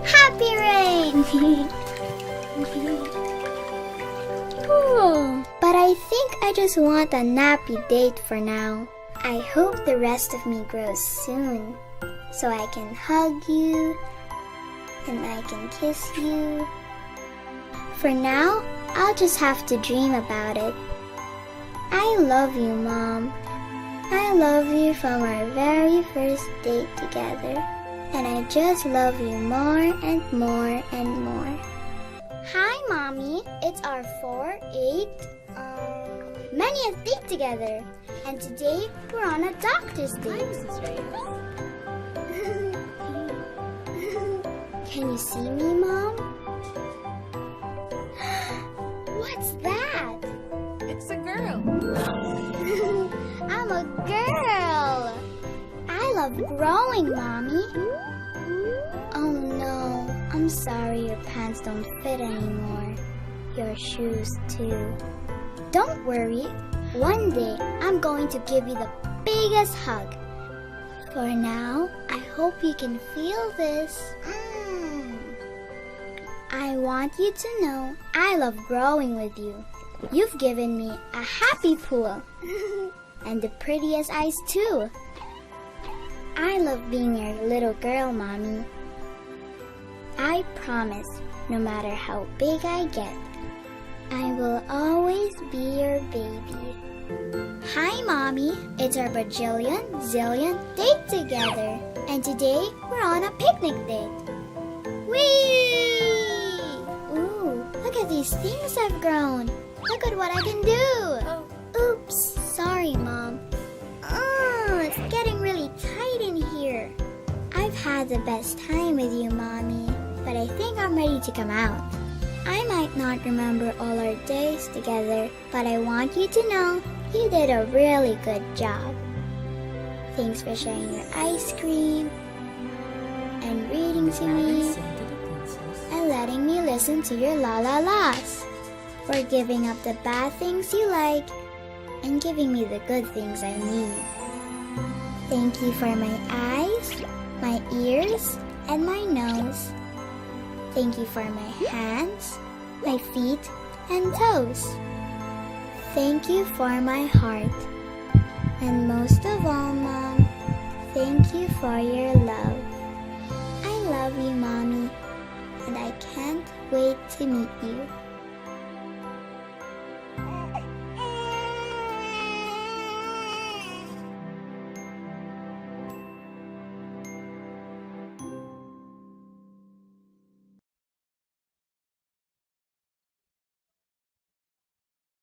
Happy Rain! Cool. But I think I just want a nappy date for now. I hope the rest of me grows soon, so I can hug you and I can kiss you. For now, I'll just have to dream about it. I love you, Mom. I love you from our very first date together. And I just love you more and more and more. Hi, Mommy. It's our many date together. And today, we're on a doctor's date. Can you see me, Mom? What's that? It's a girl. I'm a girl. I love growing, Mommy. Oh no, I'm sorry your pants don't fit anymore. Your shoes too. Don't worry. One day, I'm going to give you the biggest hug. For now, I hope you can feel this. I want you to know I love growing with you. You've given me a happy pool. And the prettiest eyes too. I love being your little girl, Mommy. I promise, no matter how big I get, I will always be your baby. Hi, Mommy. It's our bajillion, zillion date together. And today, we're on a picnic date. Whee! Ooh, look at these things I've grown. Look at what I can do. Oops, sorry, Mom. It's getting really tight in here. I've had the best time with you, Mommy, but I think I'm ready to come out. I might not remember all our days together, but I want you to know you did a really good job. Thanks for sharing your ice cream and reading to me and letting me listen to your la-la-las. For giving up the bad things you like and giving me the good things I need. Thank you for my eyes, my ears, and my nose. Thank you for my hands, my feet, and toes. Thank you for my heart. And most of all, Mom, thank you for your love. I love you, Mommy, and I can't wait to meet you.